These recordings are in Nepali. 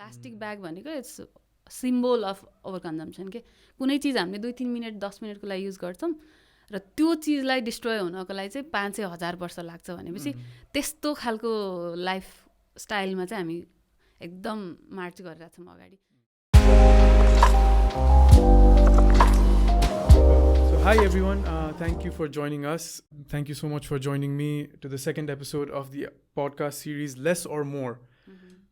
प्लास्टिक ब्याग भनेको it's symbol of over consumption के कुनै चिज हामीले 2-3 मिनट 10 मिनटको लागि युज गर्छौँ र त्यो चिजलाई डिस्ट्रोय हुनको लागि चाहिँ 500,000 वर्ष लाग्छ भनेपछि त्यस्तो खालको लाइफ स्टाइलमा चाहिँ हामी एकदम मार्च गरिरहेको छौँ अगाडि. Hi everyone, thank you for joining us. Thank you so much for joining me to the second episode of the podcast series Less or More.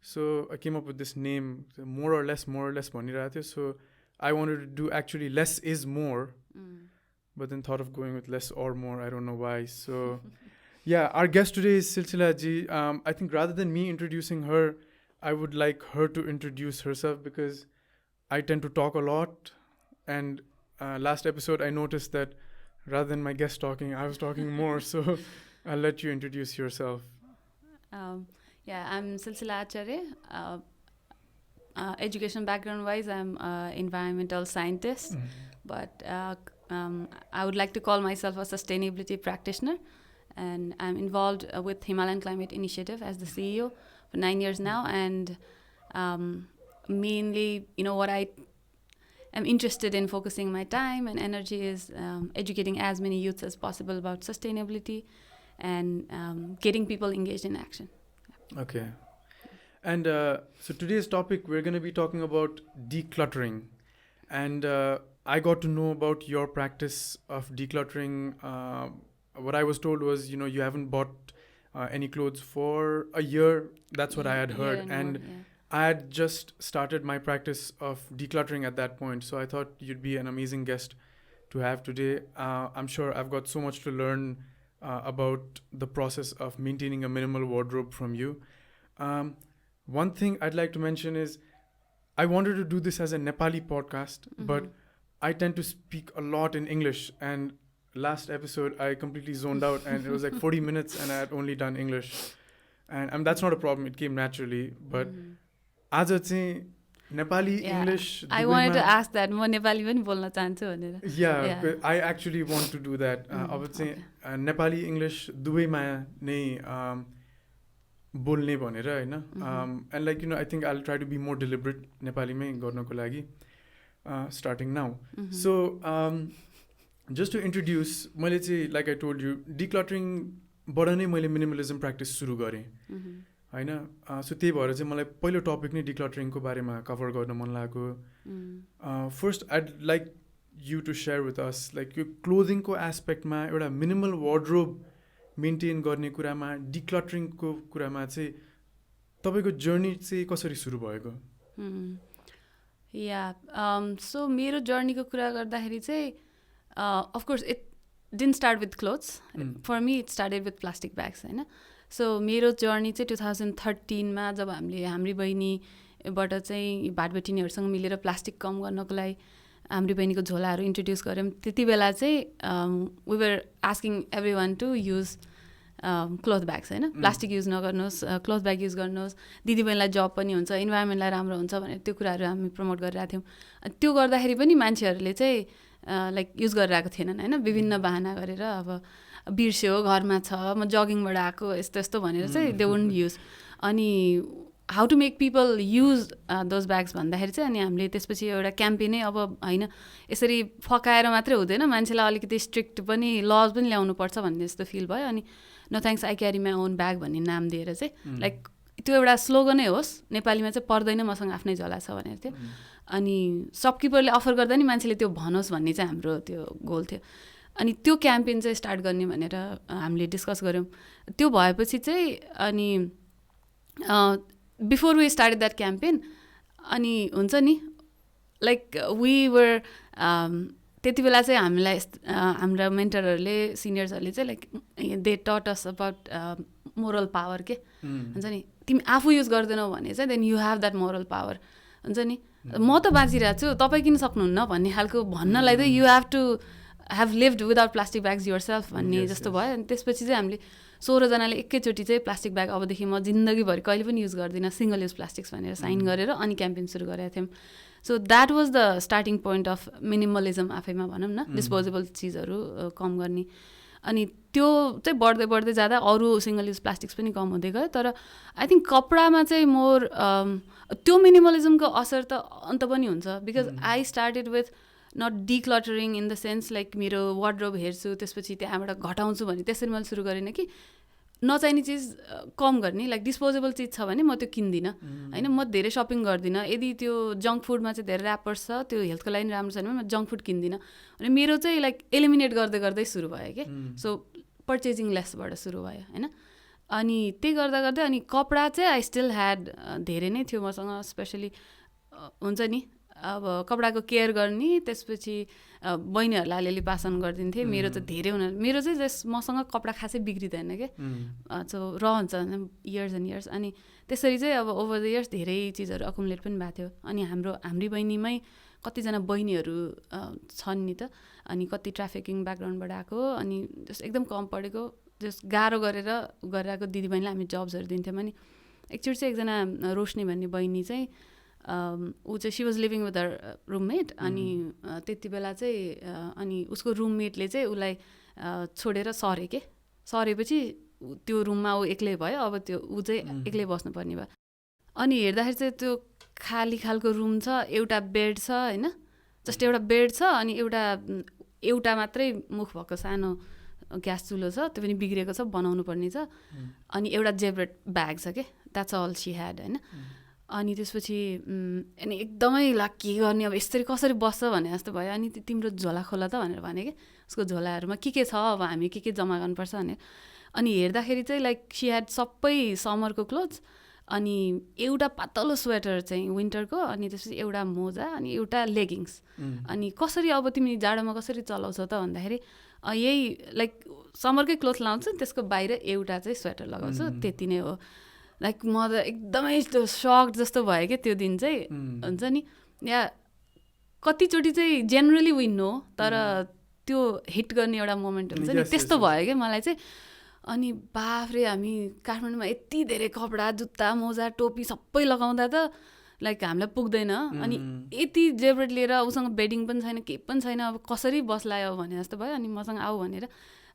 So I came up with this name, more or less bhanirako थियो. So I wanted to do actually less is more, but then thought of going with less or more. I don't know why. So yeah, our guest today is Shilshila ji. I think rather than me introducing her, I would like her to introduce herself because I tend to talk a lot, and last episode I noticed that rather than my guest talking, I was talking more. So I'll let you introduce yourself. Yeah, I'm Shilshila Acharya. Education background wise, I'm an environmental scientist, but I would like to call myself a sustainability practitioner, and I'm involved with Himalayan Climate Initiative as the CEO for 9 years now, and mainly, what I am interested in focusing my time and energy is educating as many youths as possible about sustainability and getting people engaged in action. Okay. And so today's topic, we're going to be talking about decluttering. And I got to know about your practice of decluttering. What I was told was, you haven't bought any clothes for a year. That's what I had heard. And I had just started my practice of decluttering at that point. So I thought you'd be an amazing guest to have today. I'm sure I've got so much to learn about the process of maintaining a minimal wardrobe from you. One thing I'd like to mention is I wanted to do this as a Nepali podcast, but I tend to speak a lot in English. And last episode, I completely zoned out and it was like 40 minutes and I had only done English. And that's not a problem. It came naturally. But आज चाहिँ Nepali, English... I wanted to ask that. म नेपाली पनि बोल्न चाहन्छु भनेर. Yeah, I actually want to do that. अब चाहिँ Nepali, English दुवैमा नै बोल्ने भनेर हैन. And like, I think I'll try to be more deliberate नेपालीमै गर्नको लागि starting now. So just to introduce, मैले चाहिँ like I told you, decluttering बाट नै मैले minimalism practice सुरु गरेँ. हैन. सो त्यही भएर चाहिँ मलाई पहिलो टपिक नै डिक्लटरिङको बारेमा कभर गर्न मन लाग्यो. First I'd like you to share with us like यो क्लोदिङको एस्पेक्टमा एउटा मिनिमल वार्डरोब मेन्टेन गर्ने कुरामा डिक्लटरिङको कुरामा चाहिँ तपाईँको जर्नी चाहिँ कसरी सुरु भएको? सो मेरो जर्नीको कुरा गर्दाखेरि चाहिँ of course it didn't start with clothes. For me it started with plastic bags होइन. सो मेरो जर्नी चाहिँ 2013मा जब हामीले हाम्री बहिनीबाट चाहिँ भाटबेटिनीहरूसँग मिलेर प्लास्टिक कम गर्नको लागि हाम्री बहिनीको झोलाहरू इन्ट्रोड्युस गऱ्यौँ. त्यति बेला चाहिँ we were asking everyone to use cloth bags होइन. प्लास्टिक युज नगर्नुहोस्, क्लोथ ब्याग युज गर्नुहोस्, दिदीबहिनीलाई जब पनि हुन्छ, इन्भाइरोमेन्टलाई राम्रो हुन्छ भनेर त्यो कुराहरू हामी प्रमोट गरिरहेको थियौँ. त्यो गर्दाखेरि पनि मान्छेहरूले चाहिँ लाइक युज गरिरहेको थिएनन् होइन. विभिन्न बाहना गरेर अब बिर्स्यो, घरमा छ, म जगिङबाट आएको, यस्तो यस्तो भनेर चाहिँ दे वुडन्ट युज. अनि how to make people use those bags भन्दाखेरि चाहिँ अनि हामीले त्यसपछि एउटा क्याम्पेनै अब होइन यसरी फकाएर मात्रै हुँदैन, मान्छेलाई अलिकति स्ट्रिक्ट पनि लज पनि ल्याउनुपर्छ भन्ने जस्तो फिल भयो. अनि no thanks I carry my own bag भन्ने नाम दिएर चाहिँ लाइक त्यो एउटा स्लोगनै होस्, नेपालीमा चाहिँ पर्दैन मसँग आफ्नै झोला छ भनेर थियो. अनि सपकिपरले अफर गर्दा नि मान्छेले त्यो भनोस् भन्ने चाहिँ हाम्रो त्यो गोल थियो. अनि त्यो क्याम्पेन चाहिँ स्टार्ट गर्ने भनेर हामीले डिस्कस गऱ्यौँ. त्यो भएपछि चाहिँ अनि before we started that campaign अनि हुन्छ नि लाइक वी वर त्यति बेला चाहिँ हामीलाई हाम्रा मेन्टरहरूले सिनियर्सहरूले चाहिँ लाइक दे टट अस अबाउट मोरल पावर के हुन्छ नि. तिमी आफू युज गर्दैनौ भने चाहिँ then you have that moral power हुन्छ नि. म त बाँचिरहेको छु, तपाईँ किन सक्नुहुन्न भन्ने खालको भन्नलाई चाहिँ you have to have lived without plastic bags yourself भन्ने जस्तो भयो. अनि त्यसपछि चाहिँ हामीले 16जनाले एकैचोटि चाहिँ प्लास्टिक ब्याग अबदेखि म जिन्दगीभरि कहिले पनि युज गर्दिनँ, सिङ्गल युज प्लास्टिक्स भनेर साइन गरेर अनि क्याम्पेन सुरु गरेका थियौँ. So that was the starting point of minimalism आफैमा भनौँ न, डिस्पोजेबल चिजहरू कम गर्ने. अनि त्यो चाहिँ बढ्दै बढ्दै जाँदा अरू सिङ्गल युज प्लास्टिक्स पनि कम हुँदै गयो. तर आई थिङ्क कपडामा चाहिँ मोर त्यो मिनिमलिजमको असर त अन्त पनि हुन्छ. Because I started with not decluttering in the sense like मेरो वार्डरोब हेर्छु त्यसपछि त्यहाँबाट घटाउँछु भने त्यसरी मैले सुरु गरेन कि नचाहिने चिज कम गर्ने. लाइक डिस्पोजेबल चिज छ भने म त्यो किन्दिनँ होइन. म धेरै सपिङ गर्दिनँ. यदि त्यो जङ्क फुडमा चाहिँ धेरै ऱ्यापर्स छ त्यो हेल्थको लागि राम्रो छैन भने म जङ्क फुड किन्दिनँ. अनि मेरो चाहिँ लाइक एलिमिनेट गर्दै गर्दै सुरु भयो कि. सो पर्चेजिङ लेसबाट सुरु भयो होइन. अनि त्यही गर्दा गर्दै अनि कपडा चाहिँ आई स्टिल ह्याड धेरै नै थियो मसँग. स्पेसली हुन्छ नि अब कपडाको केयर गर्ने त्यसपछि बहिनीहरूलाई अलिअलि पासन गरिदिन्थेँ. मेरो त धेरै मेरो चाहिँ मसँग कपडा खासै बिग्रिँदैन क्या. सो रहन्छ इयर्स एन्ड इयर्स. अनि त्यसरी चाहिँ अब ओभर द इयर्स धेरै चिजहरू अकुमुलेट पनि भएको थियो. अनि हाम्रै बहिनीमै कतिजना बहिनीहरू छन् नि त. अनि कति ट्राफिकिङ ब्याकग्राउन्डबाट आएको अनि जस एकदम कम पढेको जस गाह्रो गरेर आएको दिदीबहिनीलाई हामी जब्सहरू दिन्थ्यौँ. अनि एकचोटि चाहिँ एकजना रोशनी भन्ने बहिनी चाहिँ ऊ चाहिँ she was living with her roommate. अनि त्यति बेला चाहिँ अनि उसको रुममेटले चाहिँ उसलाई छोडेर सरे के. सरेपछि त्यो रुममा ऊ एक्लै भयो. अब त्यो ऊ चाहिँ एक्लै बस्नुपर्ने भयो. अनि हेर्दाखेरि चाहिँ त्यो खाली खालको रुम छ. एउटा बेड छ होइन. जस्ट एउटा बेड छ अनि एउटा मात्रै मुख भएको सानो ग्यास चुलो छ. त्यो पनि बिग्रेको छ बनाउनु पर्ने छ. अनि एउटा जेब्रेट ब्याग छ क्या. द्याट्स अल सी ह्याड होइन. अनि त्यसपछि अनि एकदमै ला के गर्ने अब यसरी कसरी बस्छ भने जस्तो भयो. अनि तिम्रो झोला खोला त भनेर भने कि उसको झोलाहरूमा के छ अब हामी के जम्मा गर्नुपर्छ भनेर. अनि हेर्दाखेरि चाहिँ लाइक सी ह्याड सबै समरको क्लोथ्स अनि एउटा पातलो स्वेटर चाहिँ विन्टरको. अनि त्यसपछि एउटा मोजा अनि एउटा लेगिङ्स. अनि कसरी अब तिमी जाडोमा कसरी चलाउँछौ त भन्दाखेरि यही लाइक समरकै क्लोथ लाउँछु त्यसको बाहिर एउटा चाहिँ स्वेटर लगाउँछु त्यति नै हो. लाइक म त एकदमै सक जस्तो भयो क्या त्यो दिन चाहिँ. हुन्छ नि या कतिचोटि चाहिँ जेनरली वी नो तर त्यो हिट गर्ने एउटा मोमेन्ट हुन्छ नि त्यस्तो भयो क्या मलाई चाहिँ. अनि बाफ्रे हामी काठमाडौँमा यति धेरै कपडा जुत्ता मोजा टोपी सबै लगाउँदा त लाइक हामीलाई पुग्दैन. अनि यति जेब्रेट लिएर उसँग बेडिङ पनि छैन केही पनि छैन. अब कसरी बस्ला भने जस्तो भयो. अनि मसँग आऊ भनेर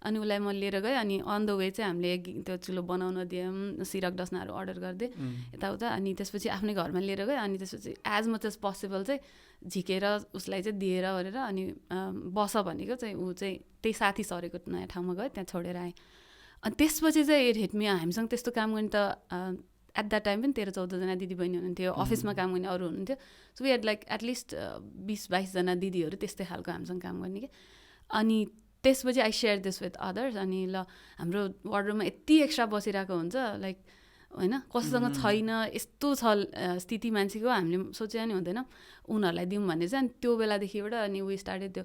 अनि उसलाई म लिएर गएँ. अनि अन द वे चाहिँ हामीले त्यो चुलो बनाउन दियौँ. सिरक डस्नाहरू अर्डर गरिदिएँ यताउता. अनि त्यसपछि आफ्नै घरमा लिएर गएँ. अनि त्यसपछि एज मच एज पोसिबल चाहिँ झिकेर उसलाई चाहिँ दिएर गरेर अनि बस भनेको चाहिँ ऊ चाहिँ त्यही साथी सरेको नयाँ ठाउँमा गयो त्यहाँ छोडेर आएँ. अनि त्यसपछि चाहिँ इट हिट मी. हामीसँग त्यस्तो काम गर्ने त एट द्याट टाइम पनि 13-14जना दिदीबहिनी हुनुहुन्थ्यो. अफिसमा काम गर्ने अरू हुनुहुन्थ्यो. So we had like at least 20-22जना दिदीहरू त्यस्तै खालको हामीसँग काम गर्ने कि. अनि त्यसपछि I share this with others. अनि ल हाम्रो वार्डरोबमा यति एक्स्ट्रा बसिरहेको हुन्छ लाइक होइन कसैसँग छैन यस्तो छ स्थिति मान्छेको हामीले सोचेर नि हुँदैन उनीहरूलाई दिउँ भन्ने चाहिँ. अनि त्यो बेलादेखिबाट अनि वी स्टार्टेड त्यो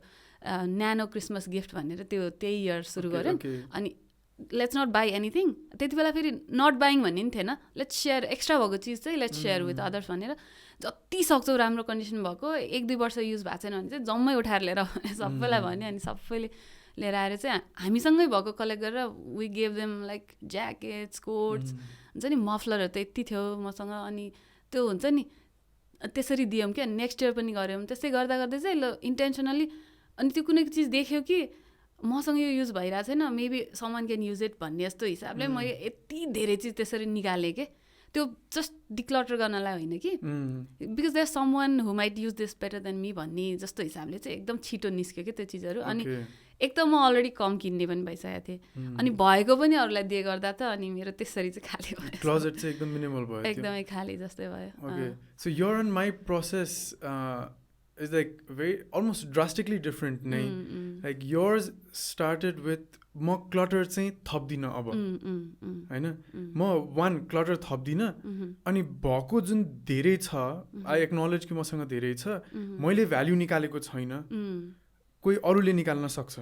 न्यानो क्रिसमस गिफ्ट भनेर त्यही इयर सुरु गऱ्यौँ. अनि लेट्स नट बाई एनिथिङ. त्यति बेला फेरि नट बाइङ भन्ने पनि थिएन. लेट्स सेयर एक्स्ट्रा भएको चिज चाहिँ लेट्स सेयर विथ अदर्स भनेर जति सक्छौ राम्रो कन्डिसन भएको 1-2 वर्ष युज भएको छैन भने चाहिँ जम्मै उठाएर लिएर सबैलाई भन्यो. अनि सबैले लिएर आएर चाहिँ हामीसँगै भएको कलेक्ट गरेर we gave them like jackets coats हुन्छ नि मफलरहरू त यति थियो मसँग. अनि त्यो हुन्छ नि त्यसरी दियौँ क्या. नेक्स्ट इयर पनि गऱ्यौँ. त्यस्तै गर्दा गर्दै चाहिँ ल इन्टेन्सनली. अनि त्यो कुनै चिज देख्यो कि मसँग यो युज भइरहेको छैन maybe someone can use it भन्ने जस्तो हिसाबले म यति धेरै चिज त्यसरी निकालेँ कि. त्यो जस्ट डिक्लटर गर्नलाई होइन कि because there someone who might use this better than me भन्ने जस्तो हिसाबले चाहिँ एकदम छिटो निस्क्यो क्या त्यो चिजहरू. अनि एक त म अलरेडी कम किन्ने पनि भइसकेको थिएँ. अनि भएको पनि अरूलाई दिए गर्दा त अनि मेरो त्यसरी चाहिँ खाली भयो. क्लोजेट चाहिँ एकदम मिनिमल भयो. एकदमै खाली जस्तै भयो. Okay so your and my process is like very almost drastically different नै. Like yours started with म क्लटर चाहिँ थप्दिनँ अब होइन. म वान क्लटर थप्दिनँ. अनि भएको जुन धेरै छ आई एक्नोलेज कि मसँग धेरै छ मैले भ्याल्यु निकालेको छैन. कोही अरूले निकाल्न सक्छ.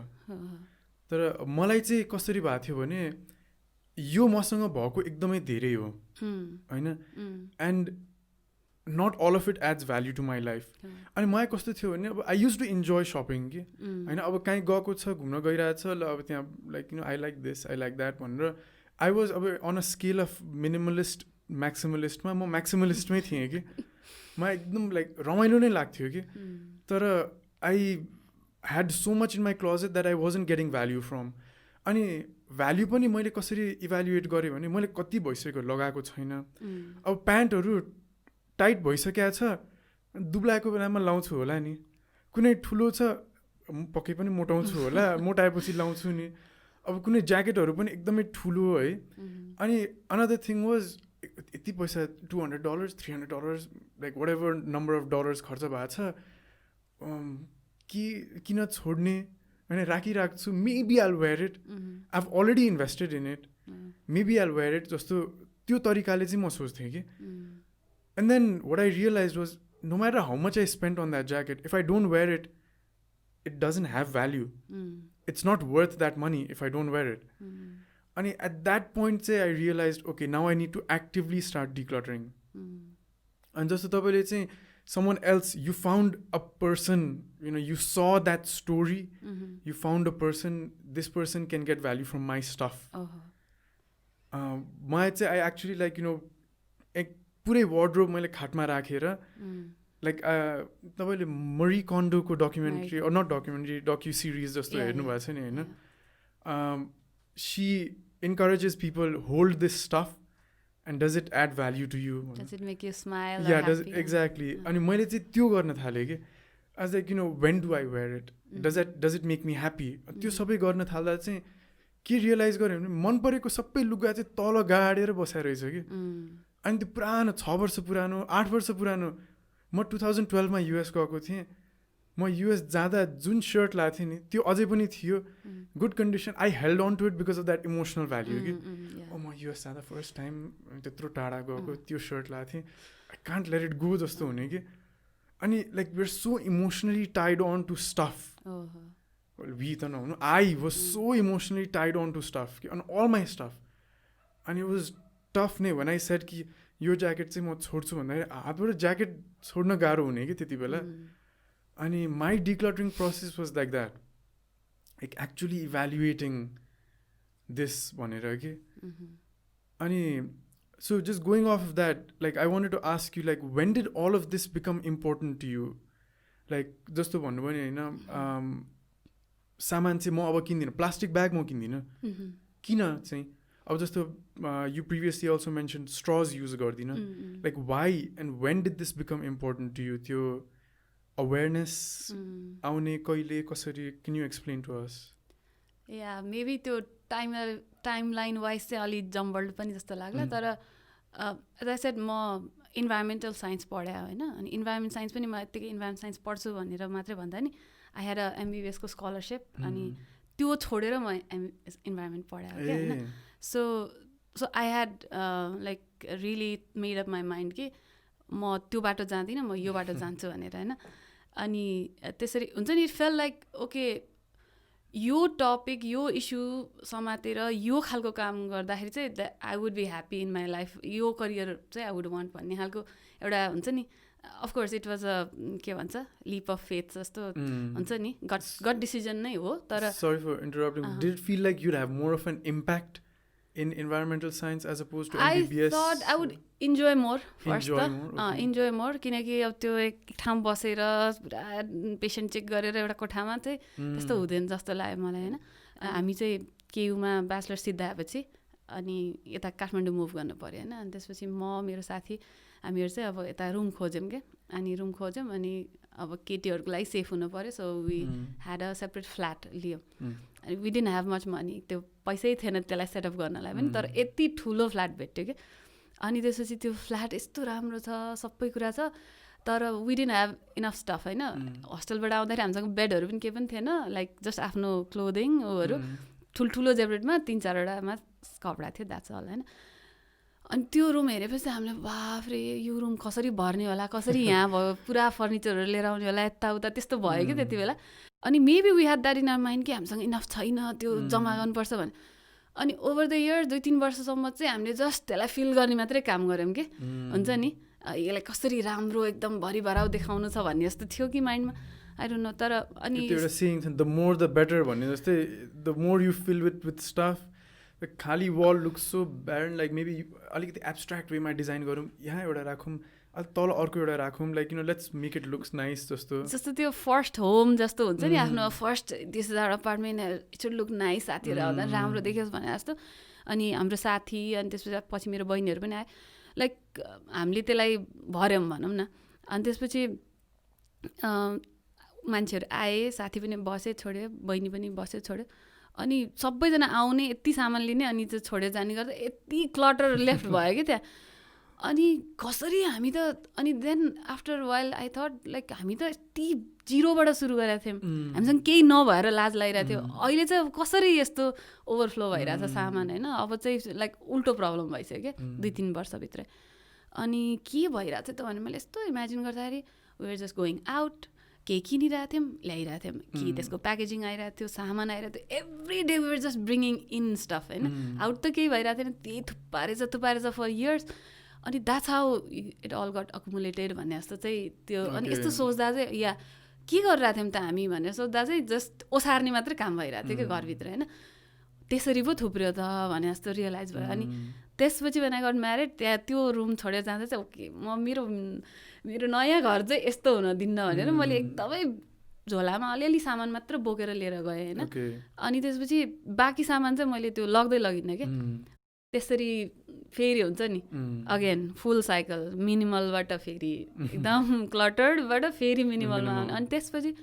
तर मलाई चाहिँ कसरी भएको थियो भने यो मसँग भएको एकदमै धेरै हो होइन. And not all of it adds value to my life. अनि मलाई कस्तो थियो भने अब I use to enjoy shopping कि होइन. अब कहीँ गएको छ घुम्न गइरहेको छ ल अब त्यहाँ like you know I like this I like that भनेर आई वाज अब on a scale of minimalist म्याक्सिमलिस्टमा म म्याक्सिमलिस्टमै थिएँ कि. मलाई एकदम लाइक रमाइलो नै लाग्थ्यो कि. तर I had so much in my closet that I wasn't getting value from. अनि भ्याल्यु पनि मैले कसरी इभ्यालुएट गरेँ भने मैले कति भइसक्यो लगाएको छैन. अब प्यान्टहरू टाइट भइसकेको छ, दुब्लाएको बेलामा लाउँछु होला नि. कुनै ठुलो छ पक्कै पनि मोटाउँछु होला, मोटाएपछि लाउँछु नि. अब कुनै ज्याकेटहरू पनि एकदमै ठुलो है. अनि अनदर थिङ वाज यति पैसा $200 $300 like whatever number of dollars खर्च भएको छ, किन छोड्ने होइन, राखिरहेको छु. Maybe I'll wear it, I have already invested in it, maybe I'll wear it जस्तो त्यो तरिकाले चाहिँ म सोच्थेँ कि. And then what I realise was no matter how much I spend on that jacket, if I don't wear it, it doesn't have value. It's not worth that money if I don't wear it. And at that point I realized, okay, now I need to actively start decluttering. And just tapaile चाहिँ someone else, you found a person, you know, you saw that story, you found a person, this person can get value from my stuff. I actually like, you know, एक पुरै wardrobe मैले खाटमा राखेर लाइक तपाईँले मरी कन्डोको documentary or not documentary, docu-series जस्तो हेर्नु भएको छ नि होइन. She encourages people, hold this stuff and does it add value to you? Does it make you smile? Yeah, does it, exactly. अनि मैले चाहिँ त्यो गर्न थालेँ कि. I was like, you know, when do I wear it? Does it make me happy? त्यो सबै गर्न थाल्दा चाहिँ के रियलाइज गरेँ भने मन परेको सबै लुगा चाहिँ तल गाडेर बसेर रहेछ कि. अनि त्यो पुरानो 6 वर्ष पुरानो 8 वर्ष पुरानो, म 2012मा युएस गएको थिएँ. म युएस जाँदा जुन सर्ट लगाएको थिएँ नि त्यो अझै पनि थियो, good condition. I held on to it because of that emotional value कि. म युएस जाँदा फर्स्ट टाइम त्यत्रो टाढा गएको त्यो सर्ट लगाएको थिएँ, I can't let it go जस्तो हुने कि. अनि like we are so emotionally tied on to stuff. We त नहुनु, I was so emotionally tied on to stuff कि, अन अल माई स्टफ. अनि इट वाज टफ नै when I said कि यो ज्याकेट चाहिँ म छोड्छु भन्दाखेरि हातबाट ज्याकेट छोड्न गाह्रो हुने कि त्यति बेला. अनि my decluttering process was like that, like actually evaluating this भनेर कि. अनि so just going off that, like I wanted to ask you, like when did all of this become important to you? Like जस्तो भन्नुभयो नि होइन, सामान चाहिँ म अब किन्दिनँ, प्लास्टिक ब्याग म किन्दिनँ. किन चाहिँ? अब जस्तो you previously also mention straws use गर्दिनँ. Like why and when did this become important to you? त्यो अवेरनेस आउने कहिले, कसरी? Can you explain to us? या मेबी त्यो टाइमलाइन वाइज चाहिँ अलिक जम्बल्ड पनि जस्तो लाग्ला. तर एज आई सेड म इन्भाइरोमेन्टल साइन्स पढाएँ होइन. अनि इन्भाइरोमेन्ट साइन्स पनि म यत्तिकै इन्भाइरोमेन्ट साइन्स पढ्छु भनेर मात्रै भन्दा नि आई ह्याड अ MBBSको स्कलरसिप. अनि त्यो छोडेर म इन्भाइरोमेन्ट पढाएँ क्या होइन. So I had like really made up my mind कि म त्यो बाटो जाँदिनँ, म यो बाटो जान्छु भनेर होइन. अनि त्यसरी हुन्छ नि, इट फेल लाइक ओके यो टपिक, यो इस्यु समातेर यो खालको काम गर्दाखेरि चाहिँ I would be happy in my life, यो करियर चाहिँ आई वुड वान्ट भन्ने खालको एउटा हुन्छ नि. अफकोर्स इट वाज अ के भन्छ लिप अफ फेथ जस्तो हुन्छ नि, गट डिसिजन नै हो. तर sorry for interrupting, did it feel like you'd have more of an impact in environmental science as opposed to MBBS? I thought I would enjoy more first. Enjoy more किनकि अब त्यो एक ठाउँ बसेर पुरा पेसेन्ट चेक गरेर एउटा कोठामा चाहिँ त्यस्तो हुँदैन जस्तो लाग्यो मलाई होइन. हामी चाहिँ केयुमा ब्याचलर सिद्धाएपछि अनि यता काठमाडौँ मुभ गर्नु पऱ्यो होइन. अनि त्यसपछि म मेरो साथी हामीहरू चाहिँ अब यता रुम खोज्यौँ क्या. अनि रुम खोज्यौँ अनि अब केटीहरूको लागि सेफ हुनु पऱ्यो. So we had a separate flat लियौँ. अनि we didn't have much money, त्यो पैसै थिएन त्यसलाई सेटअप गर्नलाई पनि. तर यति ठुलो फ्ल्याट भेट्यो कि. अनि त्यसपछि त्यो फ्ल्याट यस्तो राम्रो छ, सबै कुरा छ, तर we didn't have enough stuff होइन. होस्टेलबाट आउँदाखेरि हामीसँग बेडहरू पनि केही पनि थिएन, लाइक जस्ट आफ्नो क्लोदिङहरू ठुल्ठुलो जेब्रेटमा 3-4वटामा कपडा थियो, द्याट्स अल होइन. अनि त्यो रुम हेरेपछि हामीले बाफ्रे यो रुम कसरी भर्ने होला, कसरी यहाँ भयो, पुरा फर्निचरहरू लिएर आउने होला, यताउता त्यस्तो भयो कि त्यति बेला. अनि maybe we had that in our mind कि हामीसँग इनफ छैन, त्यो जम्मा गर्नुपर्छ भने. अनि ओभर द इयर्स 2-3 वर्षसम्म चाहिँ हामीले जस्ट त्यसलाई फिल गर्ने मात्रै काम गऱ्यौँ कि. हुन्छ नि यसलाई कसरी राम्रो एकदम भरिभराउ देखाउनु छ भन्ने जस्तो थियो कि माइन्डमा, आई डोन्ट नो. तर अनि त्यो एउटा सेयिङ छ, द मोर द बेटर भन्ने जस्तै, the more you fill with stuff. खाली wall looks so barren, like maybe अलिकति एब्स्ट्र्याक्ट वेमा डिजाइन गरौँ, यहाँ एउटा राखौँ, तल अर्को एउटा राखौँ like let's make it looks nice जस्तो त्यो फर्स्ट होम जस्तो हुन्छ नि आफ्नो first this is our apartment it should look nice साथीहरू आउँदा राम्रो देखियोस् भने जस्तो अनि हाम्रो साथी अनि त्यसपछि पछि मेरो बहिनीहरू पनि आयो लाइक हामीले त्यसलाई भर्यौँ भनौँ न अनि त्यसपछि मान्छेहरू आए साथी पनि बस्यो छोड्यो बहिनी पनि बस्यो छोड्यो अनि सबैजना आउने यति सामान लिने अनि चाहिँ छोडेर जाने गर्दा यति क्लटर लेफ्ट भयो कि त्यहाँ अनि कसरी हामी त अनि then after while I thought like हामी त यति जिरोबाट सुरु गरेका थियौँ हामीसँग केही नभएर लाज लागिरहेको थियो अहिले चाहिँ कसरी यस्तो ओभरफ्लो भइरहेछ सामान होइन अब चाहिँ लाइक उल्टो प्रब्लम भइसक्यो क्या 2-3 वर्षभित्रै अनि के भइरहेको थियो त भने मैले यस्तो इमेजिन गर्दाखेरि we are just going out केही किनिरहेको थियौँ ल्याइरहेको थियौँ कि त्यसको प्याकेजिङ आइरहेको थियो सामान आइरहेको थियो every day we are just bringing in stuff होइन आउट त केही भइरहेको थिएन त्यही थुपारेछ फर इयर्स अनि that's how it all got accumulated भन्ने जस्तो चाहिँ त्यो अनि यस्तो सोच्दा चाहिँ या के गरिरहेको थियौँ त हामी भनेर सोच्दा चाहिँ जस्ट ओसार्ने मात्रै काम भइरहेको थियो कि घरभित्र होइन त्यसरी पो थुप्रियो त भने जस्तो रियलाइज भयो अनि त्यसपछि when I got married त्यहाँ त्यो रुम छोडेर जाँदा चाहिँ ओके म मेरो नयाँ घर चाहिँ यस्तो हुन दिन्न भनेर मैले एकदमै झोलामा अलिअलि सामान मात्र बोकेर लिएर गएँ होइन अनि त्यसपछि बाँकी सामान चाहिँ मैले त्यो लग्दै लगिनँ कि त्यसरी फेरि हुन्छ नि अगेन फुल साइकल मिनिमलबाट फेरि एकदम क्लटर्डबाट फेरि मिनिमलमा आउने अनि त्यसपछि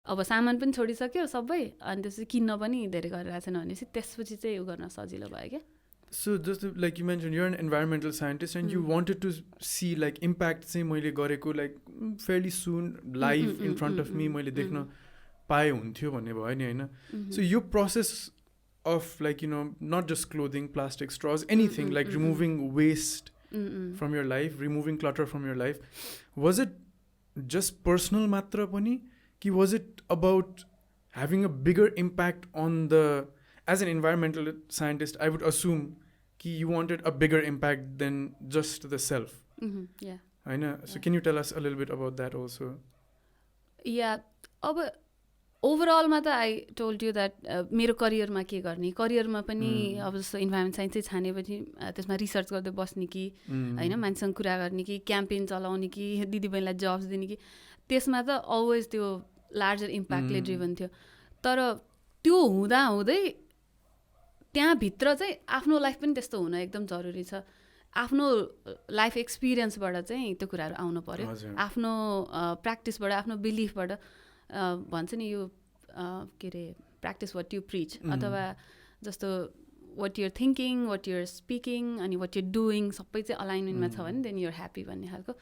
अब सामान पनि छोडिसक्यो सबै अनि त्यसपछि किन्न पनि धेरै गरिरहेको छैन भनेपछि त्यसपछि चाहिँ उ गर्न सजिलो भयो क्या So just like you mentioned, you're an environmental scientist and you wanted to see like impact चाहिँ मैले गरेको like fairly soon live in front of me मैले देख्न पाए हुन्थ्यो भन्ने भयो नि होइन so your process of like not just clothing, plastic straws, anything like removing waste from your life, removing clutter from your life, was it just personal matra pani ki was it about having a bigger impact on the as an environmental scientist I would assume ki you wanted a bigger impact than just the self yeah I know so can you tell us a little bit about that also yeah ओभरअलमा त आई टोल्ड यु द्याट मेरो करियरमा के गर्ने करियरमा पनि अब जस्तो इन्भाइरोमेन्ट साइन्स चाहिँ छानेपछि त्यसमा रिसर्च गर्दै बस्ने कि होइन मान्छेसँग कुरा गर्ने कि क्याम्पेन चलाउने कि दिदीबहिनीलाई जब्स दिने कि त्यसमा त अलवेज त्यो लार्जर इम्प्याक्टले ड्रिभन थियो तर त्यो हुँदाहुँदै त्यहाँभित्र चाहिँ आफ्नो लाइफ पनि त्यस्तो हुन एकदम जरुरी छ आफ्नो लाइफ एक्सपिरियन्सबाट चाहिँ त्यो कुराहरू आउनु पर्यो आफ्नो प्र्याक्टिसबाट आफ्नो बिलिफबाट भन्छ नि यो के अरे प्र्याक्टिस वाट यु प्रिच अथवा जस्तो what you're thinking what you're speaking अनि वाट युर डुइङ सबै चाहिँ अलाइनमेन्टमा छ भने देन युर ह्याप्पी भन्ने खालको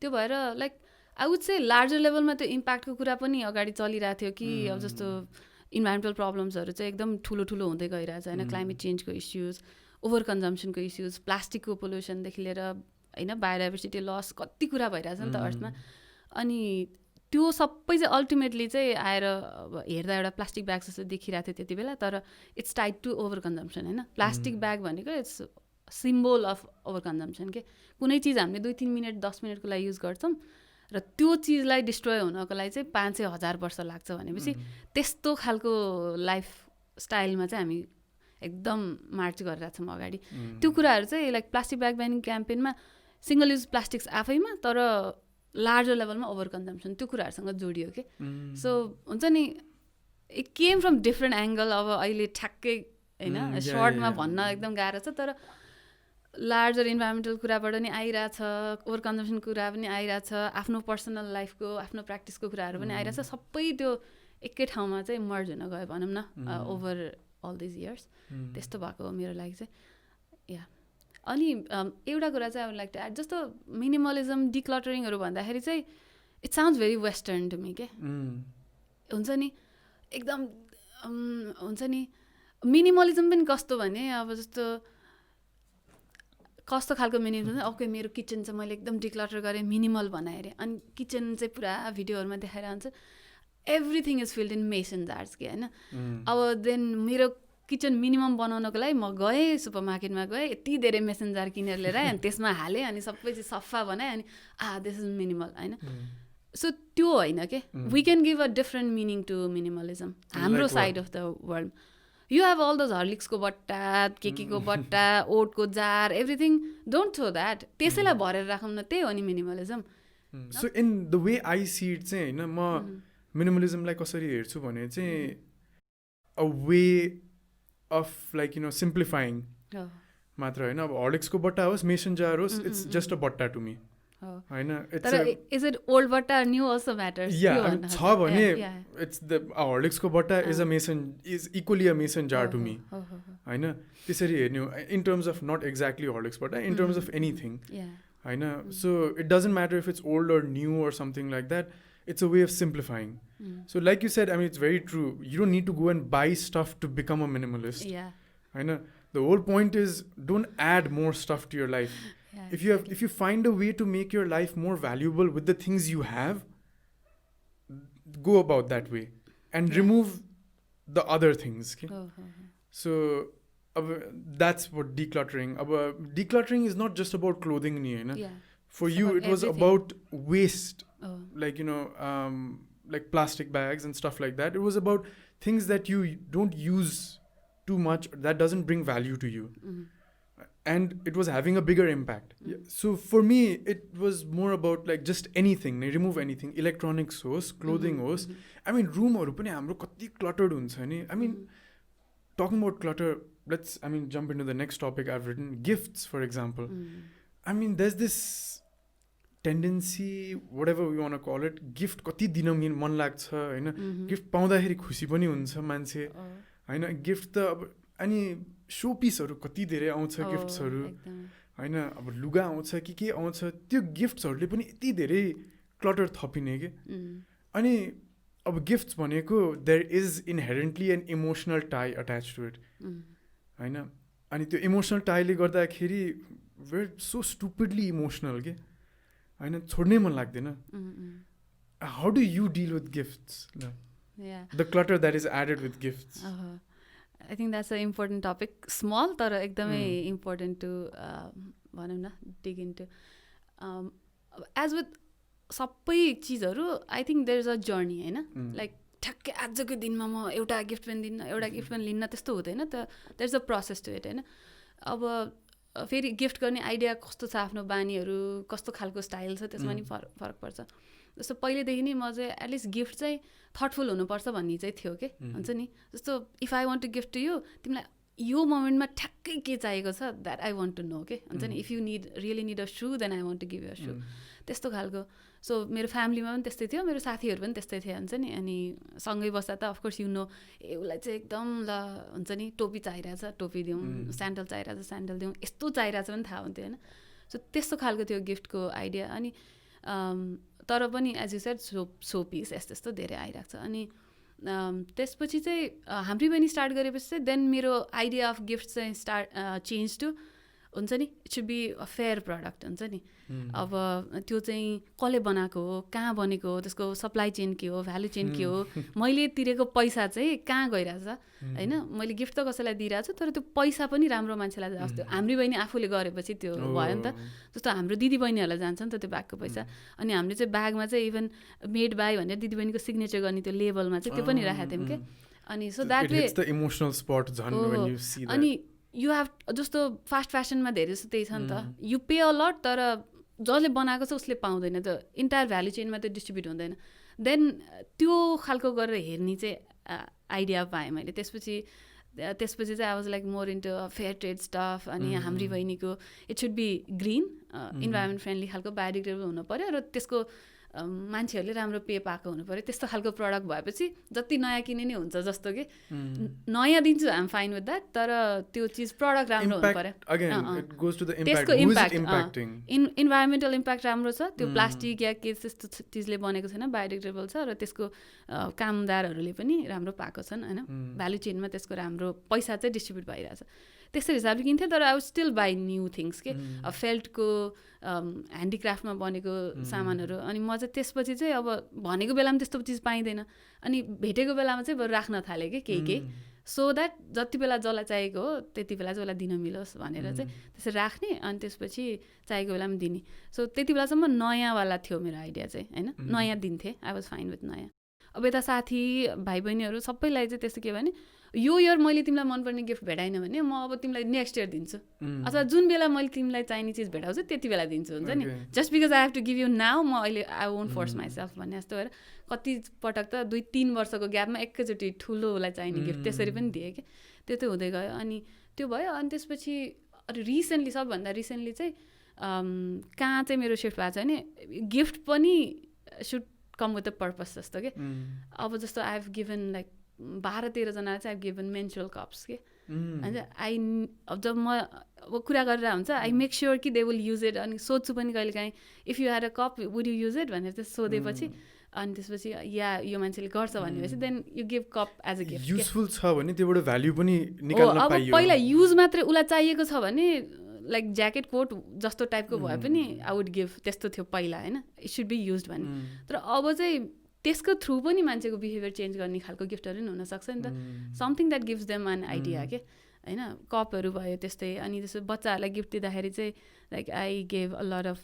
त्यो भएर like I would say larger लेभलमा त्यो इम्प्याक्टको कुरा पनि अगाडि चलिरहेको थियो कि अब जस्तो इन्भाइरोमेन्टल प्रब्लम्सहरू चाहिँ एकदम ठुलो ठुलो हुँदै गइरहेछ होइन क्लाइमेट चेन्जको इस्युज ओभर कन्जम्सनको इस्युज प्लास्टिकको पोल्युसनदेखि लिएर होइन बायोडाइभर्सिटी लस कति कुरा भइरहेछ नि त अर्थमा अनि त्यो सबै चाहिँ अल्टिमेटली चाहिँ आएर हेर्दा एउटा प्लास्टिक ब्याग जस्तो देखिरहेको थियो त्यति बेला तर it's tied to over consumption होइन प्लास्टिक ब्याग भनेको it's symbol of over consumption के कुनै चिज हामीले 2-3 मिनट 10 मिनटको लागि युज गर्छौँ र त्यो चिजलाई डिस्ट्रोय हुनको लागि चाहिँ 500,000 वर्ष लाग्छ भनेपछि त्यस्तो खालको लाइफ स्टाइलमा चाहिँ हामी एकदम मार्च गरिरहेको छौँ अगाडि त्यो कुराहरू चाहिँ लाइक प्लास्टिक ब्याग ब्यानिङ क्याम्पेनमा सिङ्गल युज प्लास्टिक्स आफैमा तर लार्जर लेभलमा ओभर कन्जम्सन त्यो कुराहरूसँग जोडियो कि सो हुन्छ नि it came from different angle अब अहिले ठ्याक्कै होइन सर्टमा भन्न एकदम गाह्रो छ तर लार्जर इन्भाइरोमेन्टल कुराबाट नि आइरहेछ ओभर कन्जम्सन कुरा पनि आइरहेछ आफ्नो पर्सनल लाइफको आफ्नो प्र्याक्टिसको कुराहरू पनि आइरहेछ सबै त्यो एकै ठाउँमा चाहिँ मर्ज हुन गयो भनौँ न ओभर अल दिज इयर्स त्यस्तो भएको मेरो लागि चाहिँ या अनि एउटा कुरा चाहिँ अब लाइक टु एड जस्तो मिनिमलिजम डिक्लटरिङहरू भन्दाखेरि चाहिँ it sounds very western to me के हुन्छ नि एकदम हुन्छ नि मिनिमलिजम पनि कस्तो भने अब जस्तो कस्तो खालको मिनिमल ओके मेरो किचन चाहिँ मैले एकदम डिक्लटर गरेँ मिनिमल बनाएँ अरे अनि किचन चाहिँ पुरा भिडियोहरूमा देखाएर हुन्छ everything is filled in mason jars के होइन अब देन मेरो किचन मिनिमम बनाउनको लागि म गएँ सुपर मार्केटमा गएँ यति धेरै मेसन जार किनेर लिएर आएँ अनि त्यसमा हालेँ अनि सबै चाहिँ सफा बनाएँ अनि दिस इज मिनिमल होइन सो त्यो होइन के we can give a different meaning to minimalism हाम्रो side of the world You have all those हर्लिक्सको बट्टा केकीको बट्टा ओटको जार एभ्रिथिङ डोन्ट थ्रो द्याट त्यसैलाई भरेर राखौँ न त्यही हो नि minimalism so in the way I see it चाहिँ होइन म मिनिमलिजमलाई कसरी हेर्छु भने चाहिँ a way of like simplifying मात्र होइन अब हर्लिक्सको बट्टा होस् मेसन जार होस् इट्स जस्ट अ बट्टा टु मी होइन इज इट ओल्ड बट्टा न्यू अल्सो म्याटर्स छ भने इट्स द हर्लिक्सको बट्टा is equally a mason jar to me होइन त्यसरी हेर्ने हो in terms of not exactly Horlicks बट्टा इन टर्म्स अफ एनिथिङ होइन so it doesn't matter if it's old or new or something like that it's a way of simplifying. So like you said, I mean, it's very true. You don't need to go and buy stuff to become a minimalist. Yeah. I know. The whole point is don't add more stuff to your life. Yeah, if you find a way to make your life more valuable with the things you have, go about that way and remove the other things. Okay? So that's what decluttering. Decluttering is not just about clothing, yeah. For it's you, it was everything. About waste. Like like plastic bags and stuff like that. It was about things that you don't use too much, that doesn't bring value to you, and it was having a bigger impact. So for me it was more about like just anything, remove anything, electronics hoस्, clothing hoस्. I mean room haru pani hamro kati cluttered huncha ni. I mean talking about clutter, let's jump into the next topic I've written, gifts for example. I mean there's this tendency, whatever we want to call it, gift कति दिन मन लाग्छ होइन, गिफ्ट पाउँदाखेरि खुसी पनि हुन्छ मान्छे होइन, गिफ्ट त अब अनि सो पिसहरू कति धेरै आउँछ गिफ्ट्सहरू होइन, अब लुगा आउँछ के आउँछ, त्यो गिफ्ट्सहरूले पनि यति धेरै क्लटर थपिने के. अनि अब गिफ्ट्स भनेको there is inherently an emotional tie attach to it होइन, अनि त्यो इमोसनल टाईले गर्दाखेरि वेयर सो स्टुपिडली इमोसनल के होइन, छोड्नै मन लाग्दैन. How do you deal with gifts, the clutter that is added with gifts? I think that's a important topic, small तर एकदमै इम्पोर्टेन्ट टु भनौँ न डिग इन्टु. एज विथ सबै चिजहरू I think there is a journey होइन, लाइक ठ्याक्कै आजको दिनमा म एउटा गिफ्ट पनि दिन्न, एउटा गिफ्ट पनि लिन्न, त्यस्तो हुँदैन त. There is a process to it होइन. अब फेरि गिफ्ट गर्ने आइडिया कस्तो छ, आफ्नो बानीहरू कस्तो खालको स्टाइल छ, त्यसमा नि फरक पर्छ. जस्तो पहिलेदेखि नै म चाहिँ एटलिस्ट गिफ्ट चाहिँ थटफुल हुनुपर्छ भन्ने चाहिँ थियो कि हुन्छ नि. जस्तो if I want to gift to you, तिमीलाई यो मोमेन्टमा ठ्याक्कै के चाहिएको छ that I want to know के हुन्छ नि. If you really need a shoe then I want to give you a shoe, त्यस्तो खालको. सो मेरो फ्यामिलीमा पनि त्यस्तै थियो, मेरो साथीहरू पनि त्यस्तै थियो हुन्छ नि. अनि सँगै बस्दा त अफकोर्स यु नो उसलाई चाहिँ एकदम ल हुन्छ नि टोपी चाहिरहेछ टोपी दिउँ, स्यान्डल चाहिरहेछ स्यान्डल दिउँ, यस्तो चाहिरहेछ पनि थाहा हुन्थ्यो होइन. सो त्यस्तो खालको थियो गिफ्टको आइडिया. अनि तर पनि as you said so peace यस्तो यस्तो धेरै आइरहेको छ. अनि त्यसपछि चाहिँ हाम्रो पनि स्टार्ट गरेपछि चाहिँ देन मेरो आइडिया अफ गिफ्ट चाहिँ चेन्ज टु हुन्छ नि it should be a fair product हुन्छ नि. अब त्यो चाहिँ कसले बनाएको हो, कहाँ बनेको हो, त्यसको सप्लाई चेन के हो, भ्यालु चेन के हो, मैले तिरेको पैसा चाहिँ कहाँ गइरहेछ होइन. मैले गिफ्ट त कसैलाई दिइरहेको छु तर त्यो पैसा पनि राम्रो मान्छेलाई जान्छ. त्यो हाम्रो बहिनी आफूले गरेपछि त्यो भयो नि त. जस्तो हाम्रो दिदी बहिनीहरूलाई जान्छ नि त त्यो ब्यागको पैसा. अनि हामीले चाहिँ ब्यागमा चाहिँ इभन मेड बाई भनेर दिदी बहिनीको सिग्नेचर गर्ने त्यो लेबलमा चाहिँ त्यो पनि राखेको थियौँ कि. अनि so that way emotional spot झन् व्हेन यु सी दैट. अनि यु हेभ जस्तो फास्ट फेसनमा धेरै जस्तो त्यही छ नि त, यु पे अ लट तर जसले बनाएको छ उसले पाउँदैन, त्यो इन्टायर भ्यालु चेनमा त्यो डिस्ट्रिब्युट हुँदैन. देन त्यो खालको गरेर हेर्ने चाहिँ आइडिया पाएँ मैले. त्यसपछि चाहिँ I was like more into fair trade stuff. अनि हाम्री बहिनीको it should be green environment friendly खालको, बायोडिग्रेडेबल हुनु पऱ्यो र त्यसको मान्छेहरूले राम्रो पे पाएको हुनु पऱ्यो. त्यस्तो खालको प्रडक्ट भएपछि जति नयाँ किने नै हुन्छ जस्तो कि नयाँ दिन्छु आइएम फाइन विथ द्याट, तर त्यो चिज प्रडक्ट राम्रो हुनु पऱ्यो. त्यसको इम्प्याक्ट इन्भाइरोमेन्टल इम्प्याक्ट राम्रो छ, त्यो प्लास्टिक या के त्यस्तो चिजले बनेको छैन, बायोडिग्रेडेबल छ र त्यसको कामदारहरूले पनि राम्रो पाएको छन् होइन. भ्यालु चेनमा त्यसको राम्रो पैसा चाहिँ डिस्ट्रिब्युट भइरहेछ. त्यस्तो हिसाबले किन्थेँ तर I would still by new things के. फेल्टको ह्यान्डिक्राफ्टमा बनेको सामानहरू. अनि म चाहिँ त्यसपछि चाहिँ अब भनेको बेलामा त्यस्तो चिज पाइँदैन, अनि भेटेको बेलामा चाहिँ बरु राख्न थालेँ कि केही सो द्याट जति बेला जसलाई चाहिएको हो त्यति बेला चाहिँ उसलाई दिन मिलोस् भनेर चाहिँ त्यसरी राख्ने. अनि त्यसपछि चाहिएको बेलामा दिने. सो त्यति बेलासम्म नयाँवाला थियो मेरो आइडिया चाहिँ होइन, नयाँ दिन्थेँ, आई वाज फाइन विथ नयाँ. अब यता साथी भाइ बहिनीहरू सबैलाई चाहिँ त्यस्तो के भने यो इयर मैले तिमीलाई मनपर्ने गिफ्ट भेटाइनँ भने म अब तिमीलाई नेक्स्ट इयर दिन्छु अथवा जुन बेला मैले तिमीलाई चाहिने चिज भेटाउँछु त्यति बेला दिन्छु हुन्छ नि just because I have to give you now म अहिले आई वोन्ट फोर्स माइसेल्फ भन्ने जस्तो भएर कति पटक त 2-3 वर्षको ग्यापमा एकैचोटि ठुलोलाई चाहिने गिफ्ट त्यसरी पनि दिएँ कि त्यो चाहिँ हुँदै गयो अनि त्यो भयो अनि त्यसपछि रिसेन्टली सबभन्दा रिसेन्टली चाहिँ कहाँ चाहिँ मेरो सिफ्ट भएको छ भने गिफ्ट पनि should come with the purpose जस्तो कि अब जस्तो आई हेभ गिभन लाइक 12-13 जना चाहिँ I have given menstrual cups के अनि अब जब म अब कुरा गरेर हुन्छ आई मेक स्योर कि दे विल युज इट अनि सोध्छु पनि कहिले काहीँ if you had a cup would you use it भनेर चाहिँ सोधेपछि अनि त्यसपछि या यो मान्छेले गर्छ भनेपछि then you give cup as a gift useful छ भने त्योबाट भ्याल्यु पनि निकाल्न पाइयो अब पहिला युज मात्रै उसलाई चाहिएको छ भने लाइक ज्याकेट कोट जस्तो टाइपको भए पनि आई वुड गिभ त्यस्तो थियो पहिला होइन इट सुड बी युज भन्ने तर अब चाहिँ त्यसको थ्रु पनि मान्छेको बिहेभियर चेन्ज गर्ने खालको गिफ्टहरू पनि हुनसक्छ नि त something that gives them an idea के होइन कपहरू भयो त्यस्तै अनि त्यसो बच्चाहरूलाई गिफ्ट दिँदाखेरि चाहिँ like I gave a lot of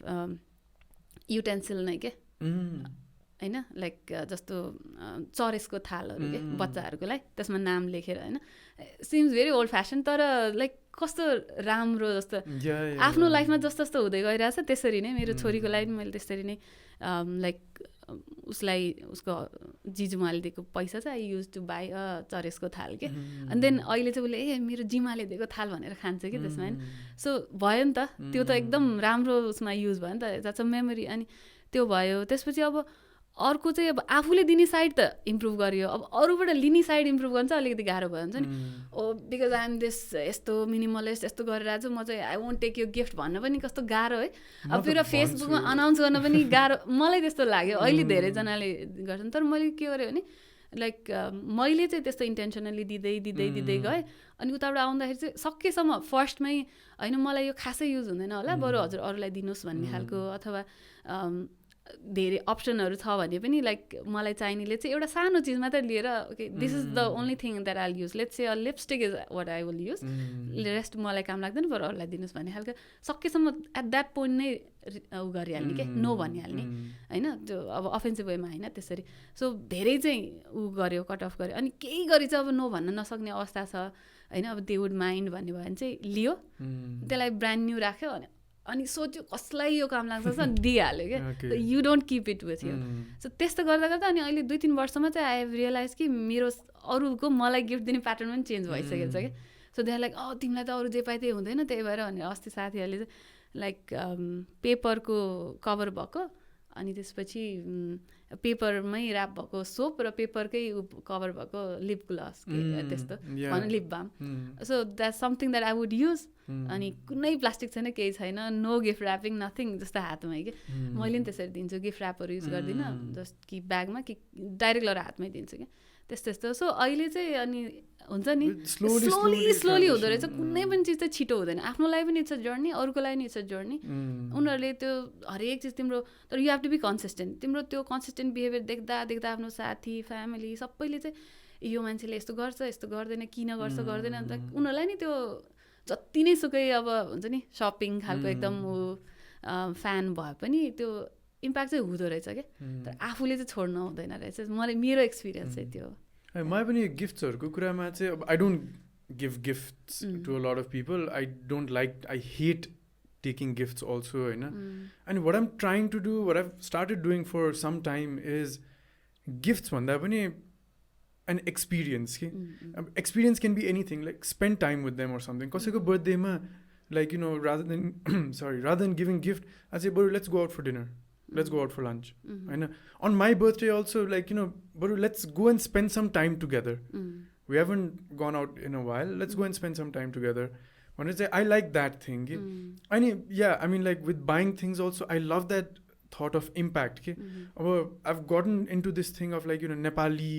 utensil नै के होइन लाइक जस्तो चरेसको थालहरू के बच्चाहरूको लागि त्यसमा नाम लेखेर होइन सिम्स भेरी ओल्ड फ्यासन तर लाइक कस्तो राम्रो जस्तो आफ्नो लाइफमा जस्तो जस्तो हुँदै गइरहेछ त्यसरी नै मेरो छोरीको लागि पनि मैले त्यसरी नै लाइक उसलाई उसको जिजुमाले दिएको पैसा चाहिँ I use to buy a चरेसको थाल के अनि देन अहिले चाहिँ उसले ए मेरो जिमाले दिएको थाल भनेर खान्छ कि त्यसमा होइन सो भयो नि त त्यो त एकदम राम्रो उसमा युज भयो नि त द्याट्स अ मेमोरी अनि त्यो भयो त्यसपछि अब अर्को चाहिँ अब आफूले दिने साइड त इम्प्रुभ गरियो अब अरूबाट लिने साइड इम्प्रुभ गर्न चाहिँ अलिकति गाह्रो भयो हुन्छ नि oh because I am this यस्तो मिनिमलिस्ट यस्तो गरेर आज म चाहिँ I won't take you gift भन्न पनि कस्तो गाह्रो है अब फेरि फेसबुकमा अनाउन्स गर्न पनि गाह्रो मलाई त्यस्तो लाग्यो अहिले धेरैजनाले गर्छन् तर मैले के गरेँ भने लाइक मैले चाहिँ त्यस्तो इन्टेन्सनली दिँदै गएँ अनि उताबाट आउँदाखेरि चाहिँ सकेसम्म फर्स्टमै होइन मलाई यो खासै युज हुँदैन होला बरु हजुर अरूलाई दिनुहोस् भन्ने खालको अथवा धेरै अप्सनहरू छ भने पनि लाइक मलाई चाहिनेले चाहिँ एउटा सानो चिज मात्रै लिएर okay this is the only thing that I use let's say lipstick is what I will use rest मलाई काम लाग्दैन बरु अरूलाई दिनुहोस् भन्ने खालको सकेसम्म एट द्याट पोइन्ट नै उ गरिहाल्ने क्या नो भनिहाल्ने होइन त्यो अब अफेन्सिभ वेमा होइन त्यसरी सो धेरै चाहिँ उ गर्यो कट अफ गर्यो अनि केही गरी चाहिँ अब नो भन्न नसक्ने अवस्था छ होइन अब दे वुड माइन्ड भन्ने भयो भने चाहिँ लियो त्यसलाई ब्रान्ड न्यू राख्यो अनि सोच्यो कसलाई यो काम लाग्छ अनि दिइहाल्यो क्या you don't keep it with you so त्यस्तो गर्दा गर्दा अनि अहिले 2-3 वर्षमा चाहिँ आई हेभ रियलाइज कि मेरो अरूको मलाई गिफ्ट दिने प्याटर्न पनि चेन्ज भइसकेको छ क्या सो त्यहाँ लाइक तिमीलाई त अरू जे पाए त्यही हुँदैन त्यही भएर अनि अस्ति साथीहरूले चाहिँ लाइक पेपरको कभर भएको अनि त्यसपछि पेपरमै ऱ्याप भएको सोप र पेपरकै कभर भएको लिप ग्लस त्यस्तो भनौँ lip balm so that something that I would use अनि कुनै प्लास्टिक छैन केही छैन नो गिफ्ट ऱ्यापिङ नथिङ जस्तो हातमै कि मैले पनि त्यसरी दिन्छु गिफ्ट ऱ्यापहरू युज गर्दिनँ जस्ट कि ब्यागमा कि डाइरेक्ट लगेर हातमै दिन्छु क्या त्यस्तो सो अहिले चाहिँ अनि हुन्छ नि स्लोली हुँदो रहेछ कुनै पनि चिज चाहिँ छिटो हुँदैन आफ्नो लागि पनि इट्स अ जर्नी अरूको लागि पनि इट्स अ जर्नी उनीहरूले त्यो हरेक चिज तिम्रो तर you have to be consistent तिम्रो त्यो कन्सिस्टेन्ट बिहेभियर देख्दा आफ्नो साथी फ्यामिली सबैले चाहिँ यो मान्छेले यस्तो गर्छ यस्तो गर्दैन किन गर्छ गर्दैन अन्त उनीहरूलाई नि त्यो जति नै सुकै अब हुन्छ नि सपिङ खालको एकदम फ्यान भए पनि त्यो इम्प्याक्ट चाहिँ हुँदो रहेछ क्या तर आफूले चाहिँ छोड्नु हुँदैन रहेछ मलाई मेरो एक्सपिरियन्स चाहिँ त्यो मलाई पनि गिफ्ट्सहरूको कुरामा चाहिँ अब I don't give gifts to a lot of people I don't like I hate taking gifts also होइन अनि what I'm trying to do what I've started doing for some time is gifts भन्दा पनि एन एक्सपिरियन्स कि अब experience can be anything like spend time with them or something कसैको बर्थडेमा like you know rather than giving gift अझै बरु let's go out for dinner let's go out for lunch होइन on my birthday also like you know but let's go and spend some time together we haven't gone out in a while let's go and spend some time together when I say I like that thing I mean yeah I mean like with buying things also I love that thought of impact I've gotten into this thing of like you know Nepali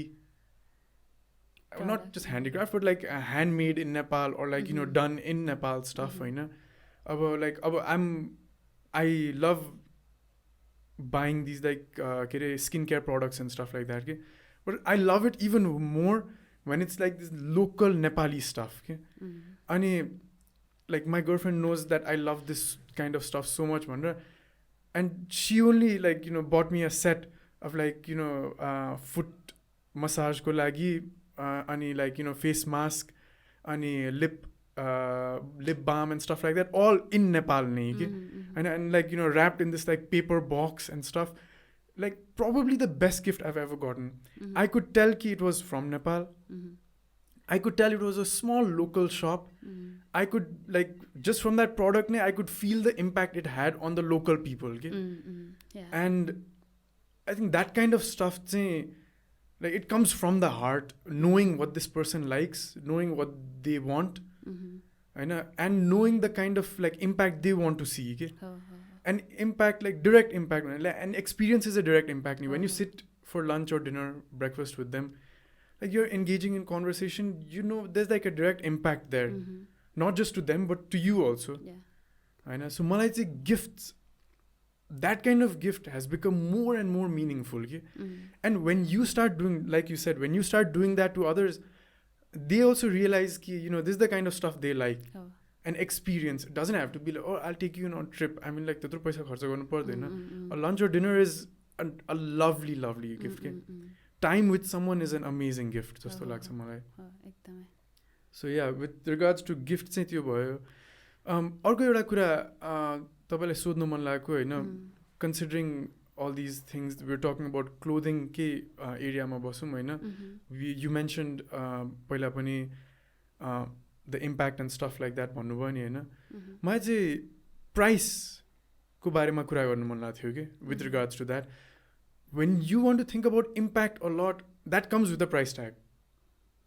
not just handicraft but like handmade in Nepal or like you know done in Nepal stuff होइन अब like I love buying these like skincare products and stuff like that but I love it even more when it's like this local Nepali stuff and like my girlfriend knows that I love this kind of stuff so much and she only like you know bought me a set of like you know foot मसाजको लागि अनि like you no face mask अनि lip balm and stuff like that, all in Nepal नै के and like you know wrapped in this like paper box and stuff, like probably the best gift I've ever gotten. I could tell ki it was from Nepal. I could tell it was a small local shop. I could like just from that product I could feel the impact it had on the local people. Okay? And I think that kind of stuff like it comes from the heart, knowing what this person likes, knowing what they want, and knowing the kind of like impact they want to see. Okay? And impact, like direct impact, and experience is a direct impact. When you sit for lunch or dinner, breakfast with them, like you're engaging in conversation, you know there's like a direct impact there, not just to them but to you also. So malai chai gifts, that kind of gift has become more and more meaningful. Okay? And when you start doing, like you said, when you start doing that to others, they also realize ki, you know, this is the kind of stuff they like. An experience. It doesn't have to be like, oh, I'll take you on a trip. I mean, like, त्यत्रो पैसा खर्च गर्नु पर्दैन. A lunch or dinner is a lovely, lovely gift. Okay? Time with someone is an amazing gift. जस्तो लाग्छ मलाई. So yeah, with regards to gifts चाहिँ त्यो भयो. अर्को एउटा कुरा तपाईँलाई सोध्नु मन लागेको होइन, considering all these things we're talking about, clothing के एरियामा बसौँ होइन. You mentioned पहिला पनि the impact and stuff like that भन्नुभयो नि होइन. मलाई चाहिँ प्राइसको बारेमा कुरा गर्नु मन लाग्थ्यो कि with regards to that. When you want to think about impact a lot, that comes with a price tag.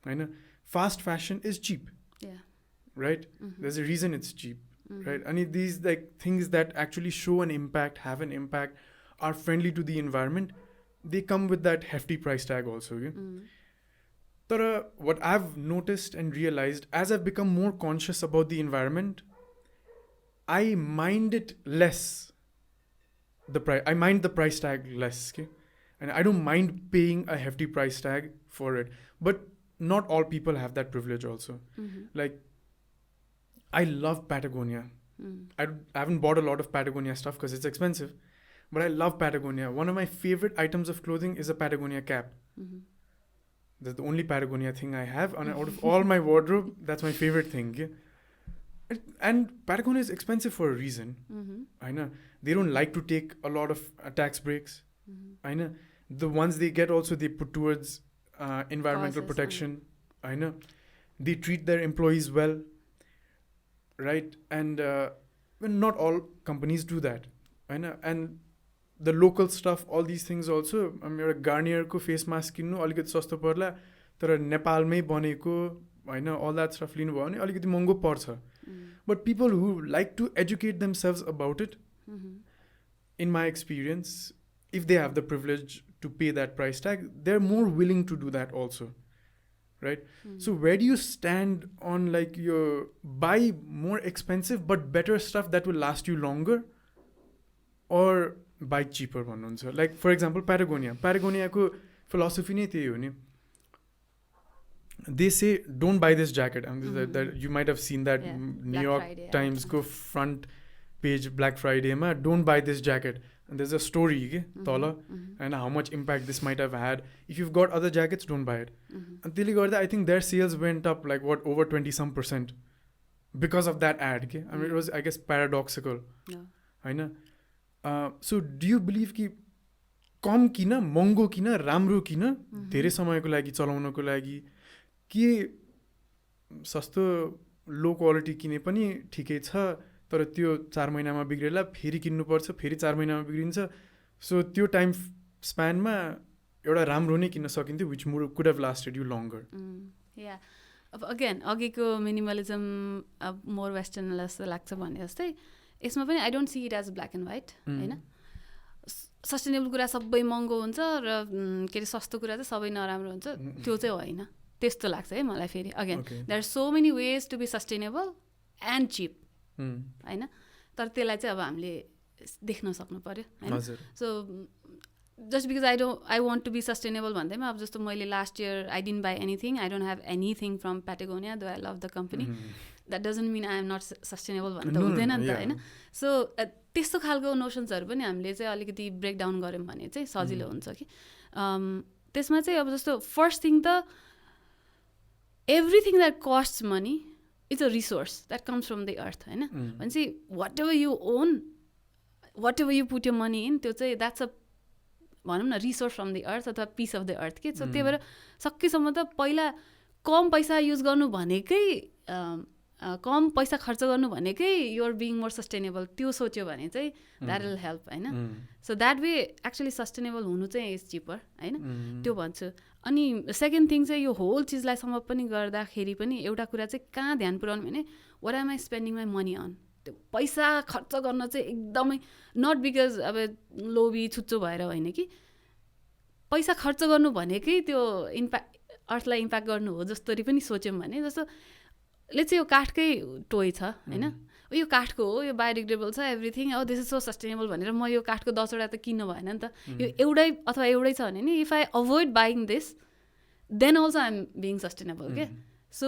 होइन. Fast fashion is cheap. Right? There's a reason it's cheap. Right? And these like things that actually show an impact, have an impact, are friendly to the environment, they come with that hefty price tag also. Okay? But what I've noticed and realized, as I've become more conscious about the environment, I mind it less. I mind the price tag less. Okay? And I don't mind paying a hefty price tag for it. But not all people have that privilege also. Like, I love Patagonia. I haven't bought a lot of Patagonia stuff because it's expensive. But I love Patagonia. One of my favorite items of clothing is a Patagonia cap. That's the only Patagonia thing I have. And out of all my wardrobe, that's my favorite thing. Yeah? And Patagonia is expensive for a reason. I know. They don't like to take a lot of tax breaks. I know. The ones they get also, they put towards environmental protection. I know. They treat their employees well. Right? And not all companies do that. I know. And the local stuff, all these things also. एउटा गार्नियरको फेस मास्क किन्नु अलिकति सस्तो पर्ला, तर नेपालमै बनेको होइन, all that stuff लिनुभयो भने अलिकति महँगो पर्छ. But people who like to educate themselves about it, in my experience, if they have the privilege to pay that price tag, they're more willing to do that also. Right? So where do you stand on like your buy more expensive but better stuff that will last you longer, or buy cheaper भन्नुहुन्छ? Like for example Patagoniaको philosophy नै त्यही हो नि. They say don't buy this jacket. That you might have seen that New York Times को front page Black Friday मा, don't buy this jacket. And there's a story के तल and how much impact this might have had. If you've got other jackets, don't buy it. And त्यसले गर्दा I think their sales went up like what, over 20% because of that ad. Okay? I mean, it was, I guess, paradoxical. होइन. So do you believe कि कम किन, महँगो किन, राम्रो किन, धेरै समयको लागि चलाउनको लागि, कि सस्तो लो क्वालिटी किने पनि ठिकै छ, तर त्यो 4 महिनामा बिग्रेला, फेरि किन्नुपर्छ, फेरि 4 महिनामा बिग्रिन्छ. सो त्यो टाइम स्प्यानमा एउटा राम्रो नै किन्न सकिन्थ्यो, which could have lasted you longer. Yeah. अब अगेन अघिको मिनिमलिजम मोर वेस्टर्न जस्तो लाग्छ भने जस्तै यसमा पनि I don't see it as black and white. होइन, सस्टेनेबल कुरा सबै महँगो हुन्छ र के अरे सस्तो कुरा चाहिँ सबै नराम्रो हुन्छ, त्यो चाहिँ होइन. त्यस्तो लाग्छ है मलाई. फेरि again there are so many ways to be sustainable and cheap. होइन, तर त्यसलाई चाहिँ अब हामीले देख्न सक्नु पर्यो. होइन, so just because I want to be sustainable भन्दैमा अब जस्तो मैले last year I didn't buy anything, I don't have anything from Patagonia, though I love the company, that doesn't mean I am not sustainable भन्नु त हुँदैन नि त. होइन, सो त्यस्तो खालको नोसन्सहरू पनि हामीले चाहिँ अलिकति ब्रेक डाउन गऱ्यौँ भने चाहिँ सजिलो हुन्छ कि. त्यसमा चाहिँ अब जस्तो फर्स्ट थिङ त everything that costs money is a resource that comes from the earth, होइन भनेपछि whatever you own, whatever you put your money in, त्यो चाहिँ that's a भनौँ न resource from the earth अथवा piece of the earth के. सो त्यही भएर सकेसम्म त पहिला कम पैसा युज गर्नु भनेकै कम पैसा खर्च गर्नु भनेकै युआर बिङ मोर सस्टेनेबल त्यो सोच्यो भने चाहिँ द्याट विल हेल्प होइन. So that way actually sustainable हुनु चाहिँ इज चिपर होइन त्यो भन्छु. अनि सेकेन्ड थिङ चाहिँ यो होल चिजलाई सम पनि गर्दाखेरि पनि एउटा कुरा चाहिँ कहाँ ध्यान पुऱ्याउनु भने what am I spending my money on. त्यो पैसा खर्च गर्न चाहिँ एकदमै नट बिकज अब लोभी छुच्चो भएर होइन कि पैसा खर्च गर्नु भनेकै त्यो अर्थलाई इम्प्याक्ट गर्नु हो जसरी पनि सोच्यौँ भने जस्तो चाहिँ यो काठकै टोय छ होइन यो काठको हो यो बायोडिग्रेडेबल छ everything this is so sustainable भनेर म यो काठको 10वटा त किन्नु भएन नि त. यो एउटै अथवा एउटै छ भने नि if I avoid buying this then also I am being sustainable के. सो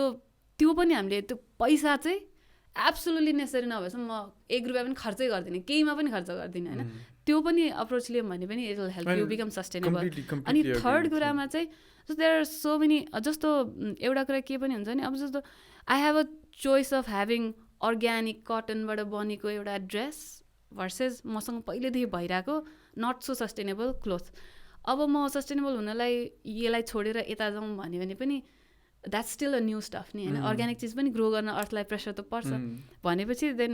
त्यो पनि हामीले त्यो पैसा चाहिँ एब्सोल्युटली नेसेसरी नभएसम्म म 1 रुपियाँ पनि खर्चै गर्दिनँ केहीमा पनि खर्च गर्दिनँ होइन. त्यो पनि अप्रोच लियौँ भने पनि it will help you become sustainable. अनि थर्ड कुरामा चाहिँ जस्तो देयर आर सो मेनी जस्तो एउटा कुरा के पनि हुन्छ नि अब जस्तो I have a choice of having organic कटनबाट बनेको एउटा ड्रेस भर्सेस मसँग पहिलेदेखि भइरहेको नट सो सस्टेनेबल क्लोथ. अब म सस्टेनेबल हुनलाई यसलाई छोडेर यता जाउँ भन्यो भने पनि that's still a new stuff नि होइन. अर्ग्यानिक चिज पनि ग्रो गर्न अर्थलाई प्रेसर त पर्छ भनेपछि देन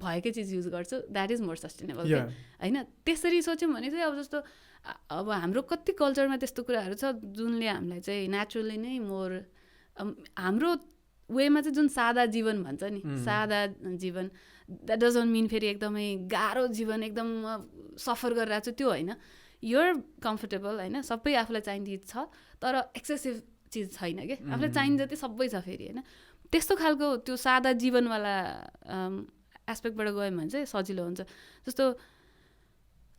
भएकै चिज युज गर्छु द्याट इज मोर सस्टेनेबल होइन. त्यसरी सोच्यौँ भने चाहिँ अब जस्तो अब हाम्रो कति कल्चरमा त्यस्तो कुराहरू छ जुनले हामीलाई चाहिँ नेचुरली नै मोर हाम्रो वेमा चाहिँ जुन सादा जीवन भन्छ नि सादा जीवन द्याट डजन्ट मिन फेरि एकदमै गाह्रो जीवन एकदम सफर गरिरहेको छु त्यो होइन. युआर कम्फर्टेबल होइन सबै आफूलाई चाहिने चिज छ तर एक्सेसिभ चिज छैन कि आफूलाई चाहिने जति सबै छ फेरि होइन. त्यस्तो खालको त्यो सादा जीवनवाला एस्पेक्टबाट गयो भने चाहिँ सजिलो हुन्छ. जस्तो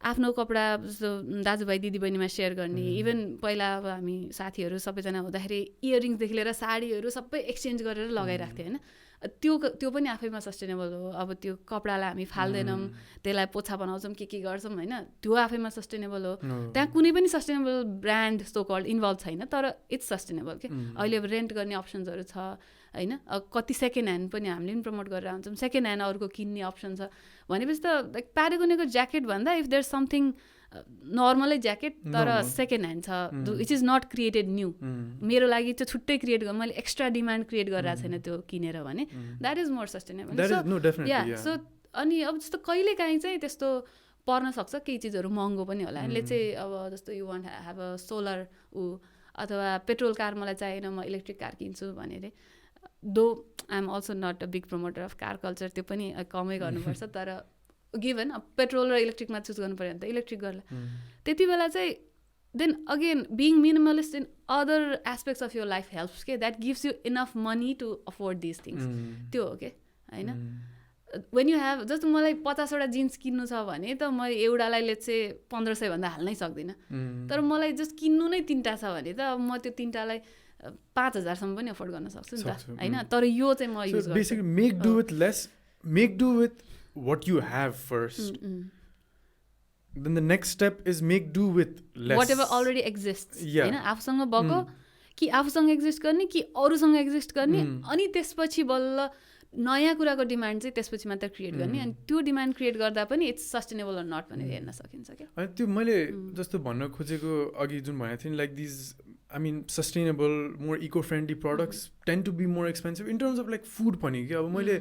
आफ्नो कपडा जस्तो दाजुभाइ दिदीबहिनीमा सेयर गर्ने इभन पहिला अब हामी साथीहरू सबैजना हुँदाखेरि इयरिङ्सदेखि लिएर साडीहरू सबै एक्सचेन्ज गरेर लगाइरहेको थियो होइन. त्यो पनि आफैमा सस्टेनेबल हो. अब त्यो कपडालाई हामी फाल्दैनौँ त्यसलाई पोछा बनाउँछौँ के गर्छौँ होइन त्यो आफैमा सस्टेनेबल हो. त्यहाँ कुनै पनि sustainable brand so called involve छैन तर इट्स सस्टेनेबल के. अहिले अब रेन्ट गर्ने अप्सन्सहरू छ होइन. कति सेकेन्ड ह्यान्ड पनि हामीले पनि प्रमोट गरेर हुन्छौँ. सेकेन्ड ह्यान्ड अरूको किन्ने अप्सन छ भनेपछि त लाइक प्यारागोनीको ज्याकेट भन्दा इफ देयर समथिङ नर्मलै ज्याकेट तर सेकेन्ड ह्यान्ड छ which is not created new मेरो लागि चाहिँ छुट्टै क्रिएट गर्नु मैले एक्स्ट्रा डिमान्ड क्रिएट गरिरहेको छैन त्यो किनेर भने that is more sustainable. So अनि अब जस्तो कहिलेकाहीँ चाहिँ त्यस्तो पर्न सक्छ केही चिजहरू महँगो पनि होला. यसले चाहिँ अब जस्तो you want have a solar अथवा पेट्रोल कार मलाई चाहिएन म इलेक्ट्रिक कार किन्छु भनेर though I am also not a big promoter of car culture त्यो पनि कमै गर्नुपर्छ तर गिभन अब पेट्रोल र इलेक्ट्रिकमा चुज गर्नु पऱ्यो भने त इलेक्ट्रिक गर्ला. त्यति बेला चाहिँ then again being minimalist in other aspects of your life helps के that gives you enough money to afford this things त्यो हो कि होइन. वेन यु हेभ जस्तो मलाई 50वटा जिन्स किन्नु छ भने त म एउटालाई लेट्स चाहिँ 1500 भन्दा हाल्नै सक्दिनँ तर मलाई जस्ट किन्नु नै 3टा छ भने त म त्यो 3टालाई 5000सम्म पनि अफोर्ड गर्न सक्छु नि त होइन. तर यो चाहिँ म युज गर्छु make do with lace make do with what you have first then the next step is make do with less whatever already exists हैन. आफूसँग भएको कि आफूसँग एक्जिस्ट गर्ने कि अरूसँग एक्जिस्ट गर्ने अनि त्यसपछि बल्ल नयाँ कुराको डिमान्ड चाहिँ त्यसपछि मात्र क्रिएट गर्ने अनि त्यो डिमान्ड क्रिएट गर्दा पनि इट्स सस्टेनेबल अर नट भनेर हेर्न सकिन्छ क्या. अनि त्यो मैले जस्तो भन्न खोजेको अघि जुन भनेको थिएँ like these I mean sustainable more eco-friendly products tend to be more expensive in terms of like food पनि कि अब मैले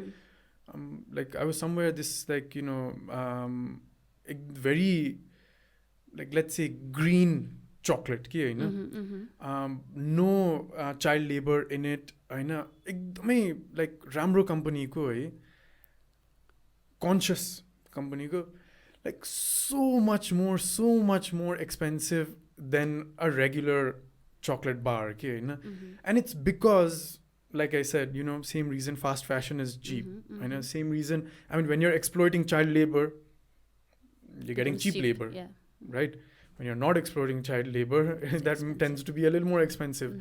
like I was somewhere this like you know very like let's say green chocolate के होइन no child labor in it होइन एकदमै like राम्रो कम्पनीको है conscious कम्पनीको like so much more expensive than a regular chocolate bar के होइन. And it's because like I said, you know, same reason fast fashion is cheap. I know, same reason. I mean, when you're exploiting child labor, you're getting cheap labor, right? When you're not exploiting child labor, that tends to be a little more expensive.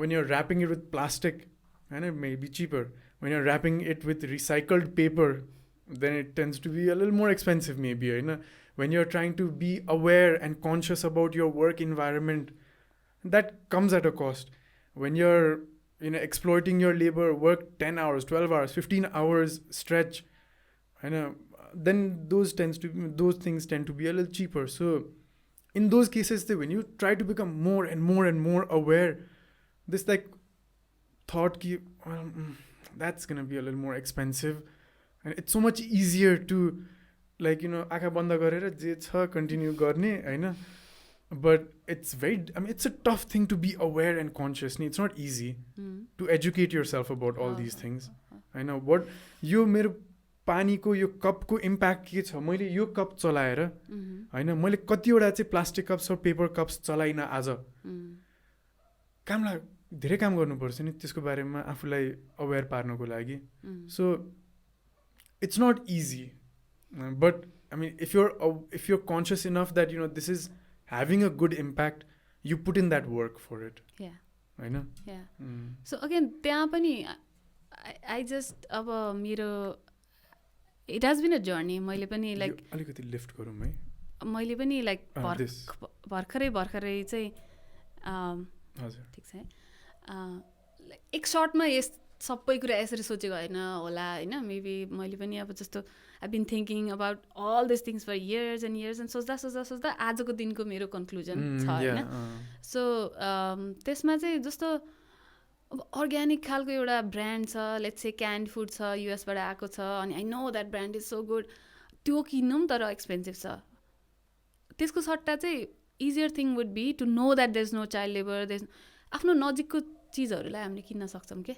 When you're wrapping it with plastic, and it may be cheaper. When you're wrapping it with recycled paper, then it tends to be a little more expensive, maybe. You know? When you're trying to be aware and conscious about your work environment, that comes at a cost. When you're exploiting your labor, work 10 hours, 12 hours, 15 hours stretch, then those things tend to be a little cheaper. So in those cases, when you try to become more and more and more aware, this like thought ki, well, that's gonna be a little more expensive, and it's so much easier to like आँखा बन्द गरेर जे छ continue गर्ने हैन. But it's it's a tough thing to be aware and conscious. It's not easy to educate yourself about all these things. I know what यो मेरो पानीको यो कपको इम्प्याक्ट के छ, मैले यो कप चलाएर हैन मैले कतिवटा चाहिँ प्लास्टिक कप्स र पेपर कप्स चलाइन आज, धेरै काम गर्नुपर्छ नि त्यसको बारेमा आफूलाई अवेयर पार्नको लागि. So it's not easy, but if you're conscious enough that this is having a good impact, you put in that work for it. Yeah. हैन. Yeah. So again त्यहाँ पनि I just अब मेरो it has been a journey. मैले पनि like अलिकति लिफ्ट गरौँ है. मैले पनि like भर्खरै चाहिँ हजुर ठिक छ है, एक सर्टमा यस सबै कुरा यसरी सोचेको होइन होला हैन. मेबी मैले पनि अब जस्तो I've been thinking about all these things for years and years, and सोच्दा आजको दिनको मेरो कन्क्लुजन छ हैन. सो त्यसमा चाहिँ जस्तो अब अर्ग्यानिक खालको एउटा ब्रान्ड छ, लेट्स से क्यान्ड फुड छ, युएसबाट आएको छ, अनि I know that brand is so good, त्यो किन्नु तर एक्सपेन्सिभ छ. त्यसको सट्टा चाहिँ easier thing would be to know that there is no child labour, there आफ्नो नजिकको चिजहरूलाई हामीले किन्न सक्छौँ के.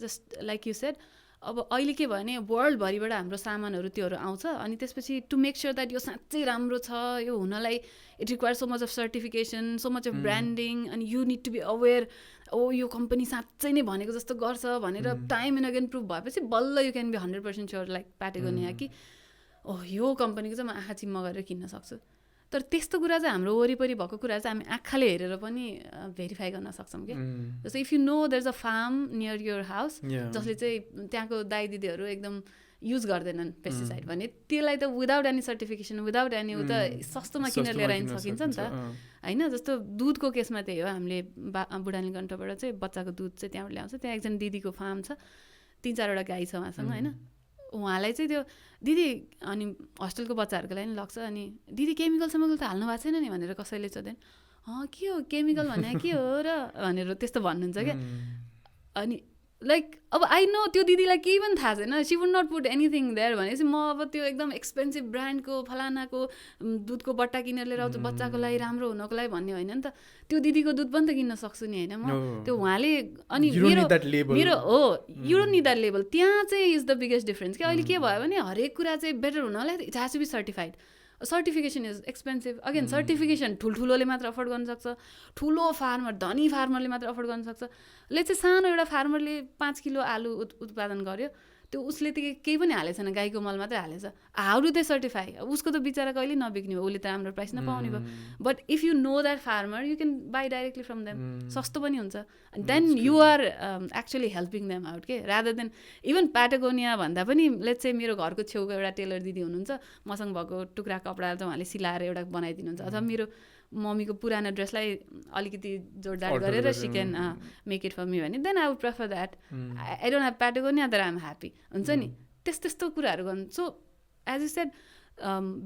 जस्ट लाइक यु सेड, अब अहिले के भयो भने वर्ल्डभरिबाट हाम्रो सामानहरू त्योहरू आउँछ, अनि त्यसपछि टु मेक स्योर द्याट यो साँच्चै राम्रो छ, यो हुनलाई it require so much of certification, so much of branding, अनि you need to be aware, oh यो कम्पनी साँच्चै नै भनेको जस्तो गर्छ भनेर टाइम एन्ड अगेन प्रुभ भएपछि बल्ल you can be 100% sure like Patagonia कि ओह यो कम्पनीको चाहिँ म आँखा चिम्म गरेर किन्न सक्छु. तर त्यस्तो कुरा चाहिँ हाम्रो वरिपरि भएको कुरा चाहिँ हामी आँखाले हेरेर पनि भेरिफाई गर्न सक्छौँ कि. जस्तो if you know there is a farm near your house जसले चाहिँ त्यहाँको दाइ दिदीहरू एकदम युज गर्दैनन् पेस्टिसाइड भने, त्यसलाई त without any certification, without any उता सस्तोमा किनेर लिएर आइन सकिन्छ नि त हैन. जस्तो दुधको केसमा त्यही हो, हामीले बुढानी कण्ठबाट चाहिँ बच्चाको दुध चाहिँ त्यहाँबाट ल्याउँछ. त्यहाँ एकजना दिदीको फार्म छ, 3-4वटा गाई छ उहाँसँग हैन. उहाँलाई चाहिँ त्यो दिदी अनि हस्टेलको बच्चाहरूको लागि लग्छ, अनि दिदी केमिकल त हाल्नु भएको छैन नि भनेर कसैले सोध्दैन, के हो केमिकल भने के हो र भनेर त्यस्तो भन्नुहुन्छ क्या. अनि लाइक अब आई नो त्यो दिदीलाई केही पनि थाहा छैन, she would not put anything there भनेपछि म अब त्यो एकदम एक्सपेन्सिभ ब्रान्डको फलानाको दुधको बट्टा किनेर लिएर आउँछु बच्चाको लागि राम्रो हुनको लागि भन्ने होइन नि त. त्यो दिदीको दुध पनि त किन्न सक्छु नि होइन म. त्यो उहाँले अनि मेरो हो you don't need that label. त्यहाँ चाहिँ इज द बिगेस्ट डिफरेन्स कि अहिले के भयो भने हरेक कुरा चाहिँ बेटर हुनलाई it has to be certified. Certification is expensive. Again certification ठुल्ठुलोले मात्र अफोर्ड गर्न सक्छ, ठुलो फार्मर धनी फार्मरले मात्र अफोर्ड गर्न सक्छ. चाहिँ सानो एउटा फार्मरले 5 किलो आलु उत्पादन गर्यो, त्यो उसले त केही पनि हालेको छैन, गाईको मल मात्रै हालेछ. How do they certify? उसको त बिचरा कहिले नबिक्ने हो, उसले त राम्रो प्राइस नपाउने भयो. But if you know that farmer you can buy directly from them, सस्तो पनि हुन्छ. Then you are actually helping them out के, रादर देन इभन प्याटागोनिया भन्दा पनि लेट्स से मेरो घरको छेउको एउटा टेलर दिदी हुनुहुन्छ, मसँग भएको टुक्रा कपडा चाहिँ उहाँले सिलाएर एउटा बनाइदिनुहुन्छ, अथवा मेरो मम्मीको पुरानो ड्रेसलाई अलिकति जोडदाड गरेर she can make it for me भने then I would prefer that. I don't have Patagonia तर आइ एम ह्याप्पी हुन्छ नि. त्यस्तो कुराहरू गर्नु. So as you said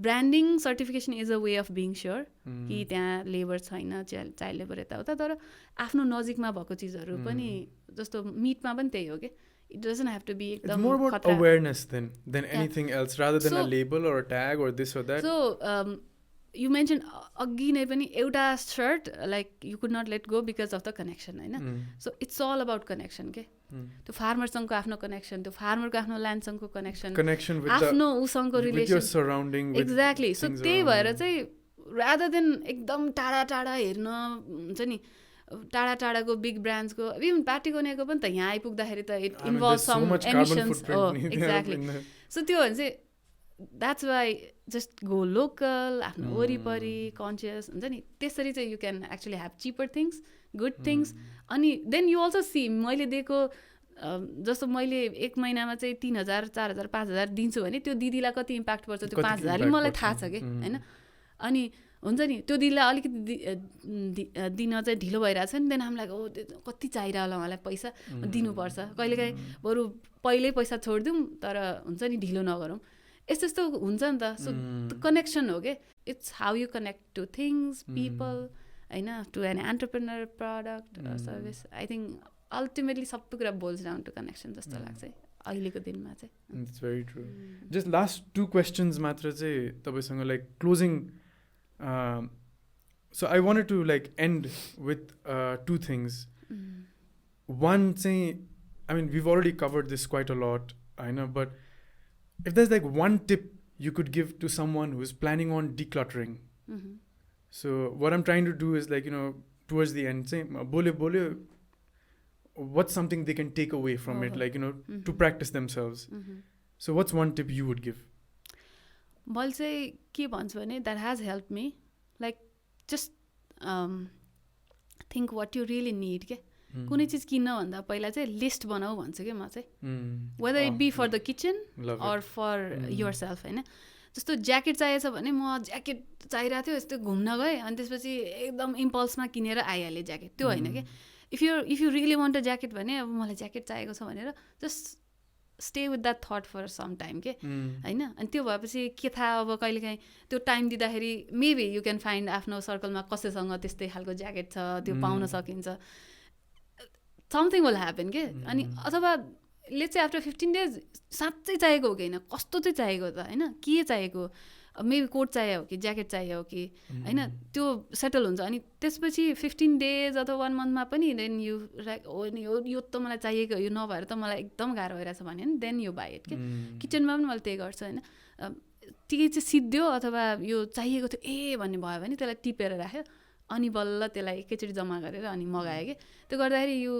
branding certification is a way of being sure कि त्यहाँ लेबर छैन, चाइल्ड लेबर यताउता. तर आफ्नो नजिकमा भएको चिजहरू पनि जस्तो मिटमा पनि त्यही हो कि it doesn't have to be it's more about awareness than anything else rather than a label or a tag or this or that. So you mentioned अघि नै पनि एउटा short like you could not let go because of the connection होइन. So it's all about connection के. त्यो फार्मरसँगको आफ्नो कनेक्सन, त्यो फार्मरको आफ्नो ल्यान्डसँगको कनेक्सन, आफ्नो उसँगको रिलेसन. एक्ज्याक्टली. सो त्यही भएर चाहिँ रादर देन एकदम टाढा टाढा हेर्न हुन्छ नि, टाढा टाढाको बिग ब्रान्ड्सको इभन प्याटागोनियाको पनि त यहाँ आइपुग्दाखेरि त it involve some emissions. Exactly. So त्यो भने चाहिँ that's why just go local, आफ्नो वरिपरि कन्सियस हुन्छ नि. त्यसरी चाहिँ you can actually have cheaper things, good things. अनि देन यु अल्सो सी मैले दिएको जस्तो मैले 1 महिनामा चाहिँ 3,000 4,000 5,000 दिन्छु भने त्यो दिदीलाई कति इम्प्याक्ट पर्छ त्यो 5,000 मलाई थाहा छ कि होइन. अनि हुन्छ नि त्यो दिनलाई अलिकति दिन चाहिँ ढिलो भइरहेछ नि देन हामीलाई कति चाहिरह होला उहाँलाई पैसा दिनुपर्छ कहिलेकाहीँ बरु पहिल्यै पैसा छोडिदिउँ तर हुन्छ नि ढिलो नगरौँ यस्तो यस्तो हुन्छ नि त सो कनेक्सन हो कि it's how you connect to things people होइन to an entrepreneur product service I think ultimately सबै कुरा बोल्स डाउन टु कनेक्सन जस्तो लाग्छ अहिलेको दिनमा चाहिँ it's very true just last 2 questions मात्र चाहिँ तपाईँसँग like closing so I wanted to like end with 2 things. One saying, I mean, we've already covered this quite a lot, I know, but if there's like one tip you could give to someone who's planning on decluttering. So what I'm trying to do is like, you know, towards the end, say, bole, what's something they can take away from it, like, you know, to practice themselves. So what's one tip you would give? मैले चाहिँ के भन्छु भने that has help me like just think what you really need के कुनै चिज किन्नभन्दा पहिला चाहिँ लिस्ट बनाऊ भन्छु कि म चाहिँ whether it be for the kitchen or for yourself होइन जस्तो ज्याकेट चाहिएछ भने म ज्याकेट चाहिरहेको थियो यस्तो घुम्न गएँ अनि त्यसपछि एकदम इम्पल्समा किनेर आइहालेँ ज्याकेट त्यो होइन कि if you really want a jacket भने अब मलाई ज्याकेट चाहिएको छ भनेर just stay with that thought for some time के होइन अनि त्यो भएपछि के थाहा अब कहिलेकाहीँ त्यो टाइम दिँदाखेरि मेबी यु क्यान फाइन्ड आफ्नो सर्कलमा कसैसँग त्यस्तै खालको ज्याकेट छ त्यो पाउन सकिन्छ समथिङ विल ह्यापन के अनि अथवा लेट्स चाहिँ आफ्टर 15 days साँच्चै चाहिएको हो कि होइन कस्तो चाहिँ चाहिएको त होइन के चाहिएको मेबी कोट चाहियो हो कि ज्याकेट चाहियो हो कि होइन त्यो सेटल हुन्छ अनि त्यसपछि 15 days अथवा 1 monthमा पनि देन यु लाइक हो नि यो त मलाई चाहिएको यो नभएर त मलाई एकदम गाह्रो भइरहेछ भने नि देन यु बाई इट के किचनमा पनि मैले त्यही गर्छु होइन ठिकै चाहिँ सिद्धियो अथवा यो चाहिएको थियो ए भन्ने भयो भने त्यसलाई टिपेर राख्यो अनि बल्ल त्यसलाई एकैचोटि जम्मा गरेर अनि मगायो कि त्यो गर्दाखेरि you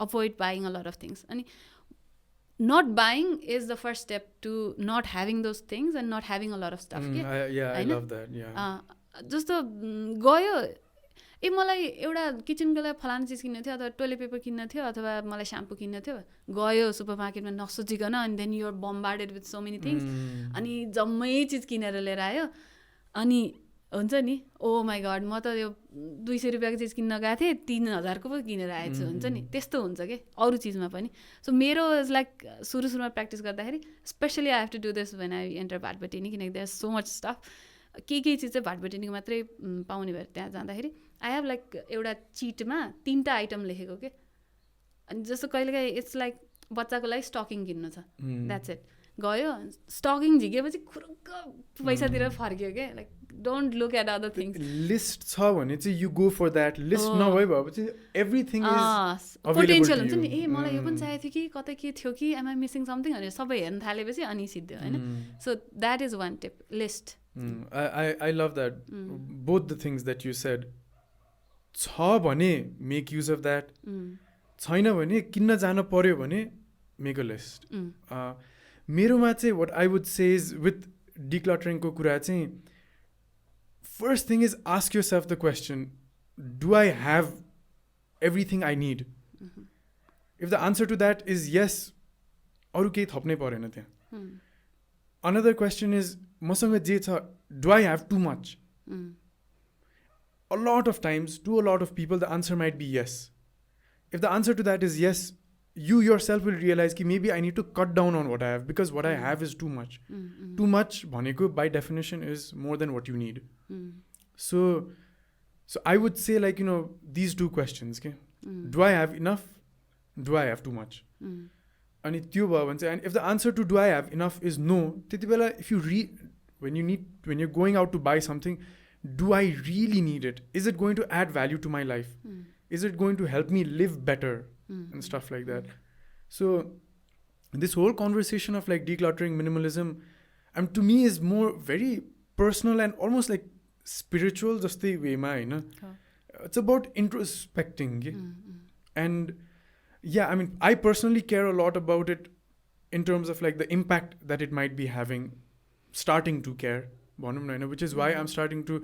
avoid buying a lot of things अनि not buying is the first step to not having those things and not having a lot of stuff. I love that. Yeah. जस्तो गयो ए मलाई एउटा किचनको लागि फलाना चिज किन्नु थियो अथवा टोइलेट पेपर किन्नु थियो अथवा मलाई स्याम्पू किन्नु थियो गयो सुपर मार्केटमा नसोचिकन अनि then you're bombarded with so many things अनि जम्मै चिज किनेर लिएर आयो अनि हुन्छ नि ओ माई गड म त यो 200 रुपियाँको चिज किन्न गएको थिएँ 3000 पो किनेर आएछु हुन्छ नि त्यस्तो हुन्छ कि अरू चिजमा पनि सो मेरो इज लाइक सुरुमा प्र्याक्टिस गर्दाखेरि especially I have to do this when I enter Bhatbhateni किनकि देयर सो मच स्टफ केही चिज चाहिँ भाटबटिनीको मात्रै पाउने भएर त्यहाँ जाँदाखेरि आई हेभ लाइक एउटा चिटमा 3टा आइटम लेखेको के अनि जस्तो कहिलेकाहीँ इट्स लाइक बच्चाको लागि स्टकिङ किन्नु छ द्याट्स इट गयो स्टकिङ झिकेपछि खुरुक्क पैसा तिरेर फर्क्यो क्या like don't look at other things list छ भने चाहिँ you go for that list नभए भएपछि एभ्रिथिङ इज पोटेन्सियल हुन्छ नि ए मलाई यो पनि चाहिएको थियो कि कतै के थियो कि एम आई मिसिङ समथिङ भनेर सबै हेर्न थालेपछि अनि सिद्धो होइन so that is one tip list I love that both the things that you said छ भने मेक युज अफ द्याट छैन भने किन्न जान पर्यो भने मेक अ लिस्ट मेरोमा चाहिँ what I would say is with डिक्लटरिङको कुरा चाहिँ first thing is ask yourself the question do I have everything I need if the answer to that is yes अरू केही थप्नै परेन त्यहाँ अनदर क्वेसन इज मसँग जे छ do I have too much a lot of times to a lot of people the answer might be yes. If the answer to that is yes, you yourself will realize that maybe I need to cut down on what I have because what I have is too much. Too much bhaneko by definition is more than what you need. So I would say like, you know, these 2 questions, okay? Do I have enough? Do I have too much? And and if the answer to do I have enough is no, if you when you're going out to buy something, do I really need it? Is it going to add value to my life? Is it going to help me live better? And stuff like that. So this whole conversation of like decluttering, minimalism, to me is more very personal and almost like spiritual just the way ma, you know? It's about introspecting. And yeah, I mean, I personally care a lot about it in terms of like the impact that it might be having, starting to care. Which is why I'm starting to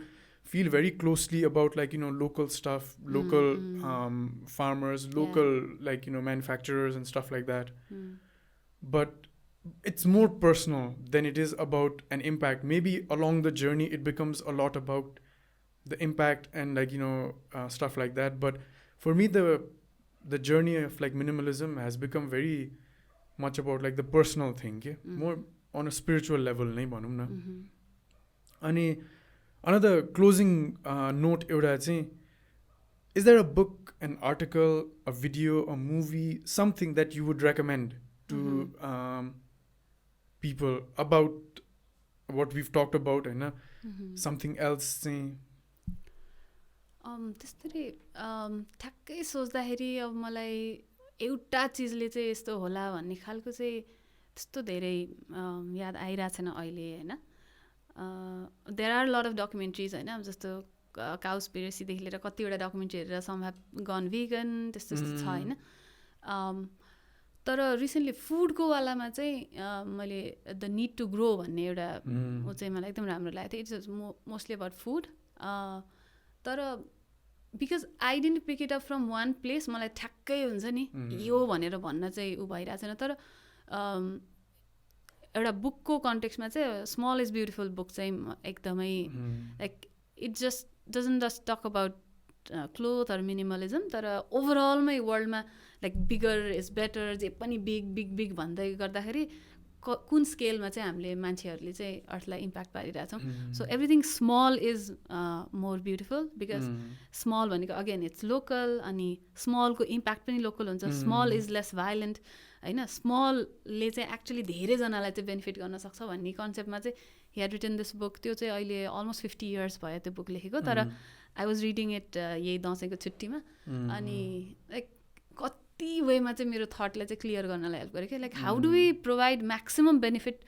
feel very closely about like, you know, local stuff, local farmers, local like, you know, manufacturers and stuff like that. But it's more personal than it is about an impact. Maybe along the journey it becomes a lot about the impact and like stuff like that. But for me, the journey of like minimalism has become very much about like the personal thing, more on a spiritual level नै भनौँ न. अनि another closing note एउटा चाहिँ, is there a book, an article, a video, a movie, something that you would recommend to people about what we've talked about, होइन, something else चाहिँ? त्यस्तै ठ्याक्कै सोच्दाखेरि अब मलाई एउटा चिजले चाहिँ यस्तो होला भन्ने खालको चाहिँ त्यस्तो धेरै याद आइरहेको छैन अहिले, होइन. There are lot of documentaries, होइन, अब जस्तो काउस्पिरेसीदेखि लिएर कतिवटा डकुमेन्ट्री हेरेर सम हेभ गन भिगन त्यस्तो त्यस्तो छ, होइन. तर रिसेन्टली फुडको वालामा चाहिँ मैले द निड टु ग्रो भन्ने एउटा ऊ चाहिँ मलाई एकदम राम्रो लागेको थियो. It's mostly about food. तर because I didn't pick it up from one place, मलाई ठ्याक्कै हुन्छ नि यो भनेर भन्न चाहिँ ऊ भइरहेको छैन. तर एउटा बुकको कन्टेक्स्टमा चाहिँ स्मल इज ब्युटिफुल बुक चाहिँ एकदमै like it just doesn't just talk about cloth or minimalism, तर ओभरअलमै वर्ल्डमा लाइक बिगर इज बेटर, जे पनि बिग बिग बिग भन्दै गर्दाखेरि कुन स्केलमा चाहिँ हामीले मान्छेहरूले चाहिँ अर्थलाई इम्प्याक्ट पारिरहेछौँ. So everything small is more beautiful because small भनेको अगेन इट्स लोकल, अनि स्मलको इम्प्याक्ट पनि लोकल हुन्छ. स्मल इज लेस भाइलेन्ट, होइन. स्मलले चाहिँ एक्चुली धेरैजनालाई चाहिँ बेनिफिट गर्न सक्छ भन्ने कन्सेप्टमा चाहिँ he had written this book. त्यो चाहिँ अहिले अलमोस्ट 50 इयर्स भयो त्यो बुक लेखेको. तर आई वाज रिडिङ इट यही दसैँको छुट्टीमा. अनि लाइक कति वेमा चाहिँ मेरो थटलाई चाहिँ क्लियर गर्नलाई हेल्प गरेँ क्या. Like how do we provide maximum benefit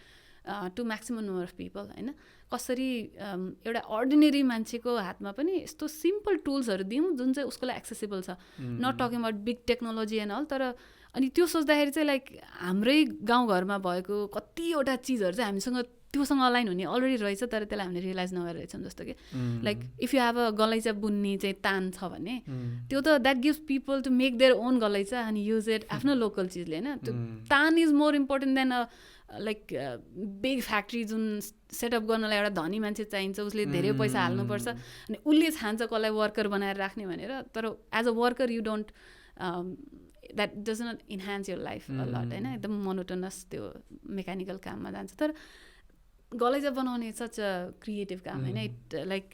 to maximum number of people, होइन. कसरी एउटा अर्डिनेरी मान्छेको हातमा पनि यस्तो सिम्पल टुल्सहरू दिउँ जुन चाहिँ उसको लागि एक्सेसिबल छ. Not talking about big technology and all. तर अनि त्यो सोच्दाखेरि चाहिँ लाइक हाम्रै गाउँघरमा भएको कतिवटा चिजहरू चाहिँ हामीसँग त्योसँग अलाइन हुने अलरेडी रहेछ, तर त्यसलाई हामीले रियलाइज नगरेर रहेछौँ. जस्तो कि like if you have a गलैँचा बुन्ने चाहिँ तान छ भने त्यो त that gives people to make their own गलैँचा अनि युज इट आफ्नो लोकल चिजले, होइन. त्यो तान is more important than a like big factory जुन सेटअप गर्नलाई एउटा धनी मान्छे चाहिन्छ, उसले धेरै पैसा हाल्नुपर्छ अनि उसले छान्छ कसलाई वर्कर बनाएर राख्ने भनेर. तर as a worker you don't that does not enhance your life a lot, होइन. एकदम मोनोटोनस त्यो मेकानिकल काममा जान्छ. तर गलैँचा बनाउने सच अ क्रिएटिभ काम, होइन. इट लाइक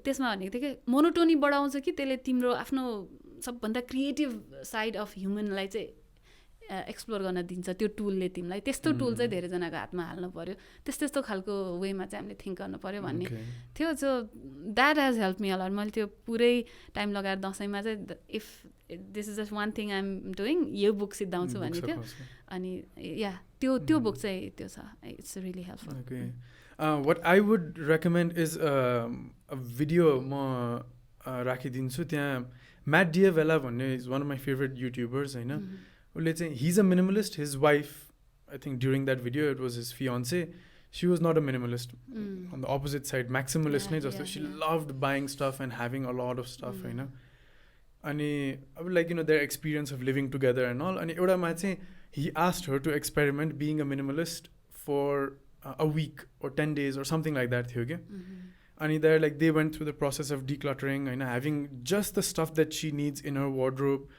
त्यसमा भनेको थियो कि मोनोटोनी बढाउँछ कि त्यसले तिम्रो आफ्नो सबभन्दा क्रिएटिभ साइड अफ ह्युमनलाई चाहिँ एक्सप्लोर गर्न दिन्छ त्यो टुलले तिमीलाई. त्यस्तो टुल चाहिँ धेरैजनाको हातमा हाल्नु पऱ्यो, त्यस्तो खालको वेमा चाहिँ हामीले थिङ्क गर्नु पऱ्यो भन्ने थियो. So that has help me a lot. मैले त्यो पुरै टाइम लगाएर दसैँमा चाहिँ if this is just one thing I am doing, यो बुक सिद्धाउँछु भन्ने थियो. अनि या त्यो बुक चाहिँ त्यो छ. It's really helpful. What I would recommend is a video म राखिदिन्छु त्यहाँ. म्याट डियाभेला भन्ने is one of my favourite youtubers, होइन. उसले चाहिँ he is a minimalist. His wife I think during that video it was his fiancee, she was not a minimalist, on the opposite side maximalist नै जस्तो. She loved buying stuff and having a lot of stuff, होइन. अनि अब like their experience of living together and all. अनि एउटामा चाहिँ he asked her to experiment being a minimalist for a week or 10 days or something like that थियो क्या. अनि there like they went through the process of decluttering, होइन, having just the stuff that she needs in her wardrobe,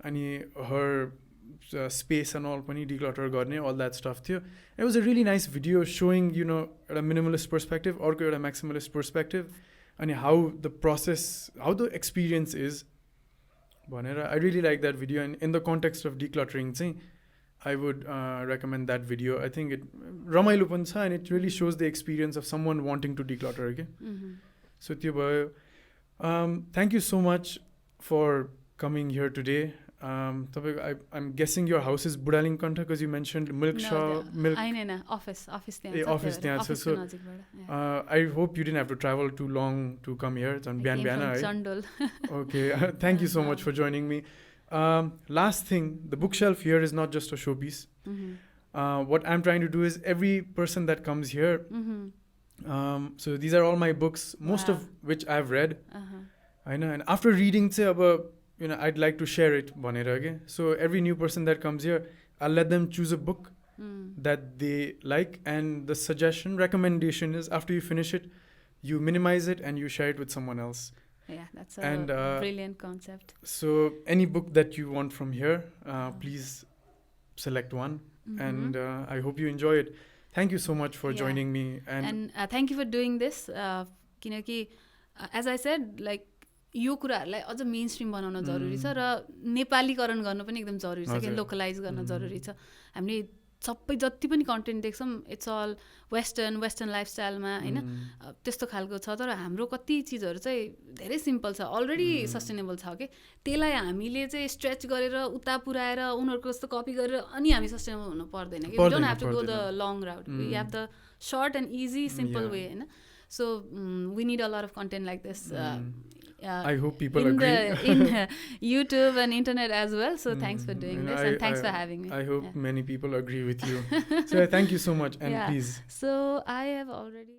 अनि her space and all पनि declutter गर्ने, all that stuff थियो. It was a really nice video showing एउटा minimalist perspective, अर्को एउटा maximalist perspective, अनि how the process, how the experience is भनेर. I really like that video, and in the context of decluttering चाहिँ I would recommend that video. I think it ramailo pani cha and it really shows the experience of someone wanting to declutter, okay? So tyo bhayo. Thank you so much for coming here today. I'm guessing your house is Budalingkantha because you mentioned milk shop, milk. No, office there. Office there. So I hope you didn't have to travel too long to come here. It's on Bian. Chandol. Okay. Thank you so much for joining me. Last thing, the bookshelf here is not just a showpiece. What I'm trying to do is every person that comes here, so these are all my books, most of which I've read. I know, and after reading, say, I'd like to share it. So every new person that comes here, I'll let them choose a book that they like, and the recommendation is after you finish it, you minimize it and you share it with someone else. Yeah, that's a brilliant concept. So any book that you want from here, please select one. And I hope you enjoy it. Thank you so much for joining me. And thank you for doing this. Kinaki, as I said, like, यो कुराहरूलाई अझ मेन स्ट्रिम बनाउन जरुरी छ र नेपालीकरण गर्नु पनि एकदम जरुरी छ कि लोकलाइज गर्न जरुरी छ. हामीले सबै जति पनि कन्टेन्ट देख्छौँ इट्स अल वेस्टर्न लाइफस्टाइलमा हैन त्यस्तो खालको छ. तर हाम्रो कति चिजहरू चाहिँ धेरै सिम्पल छ, अलरेडी सस्टेनेबल छ कि त्यसलाई हामीले चाहिँ स्ट्रेच गरेर उता पुऱ्याएर उनीहरूको जस्तो कपी गरेर अनि हामी सस्टेनेबल हुनु पर्दैन कि. We don't have to go the long route, we have the short and easy simple way हैन. So we need a lot of content like this. I hope people agree. In YouTube and internet as well. So thanks for doing this and thanks for having me. I hope many people agree with you. So thank you so much, and please. So I have already...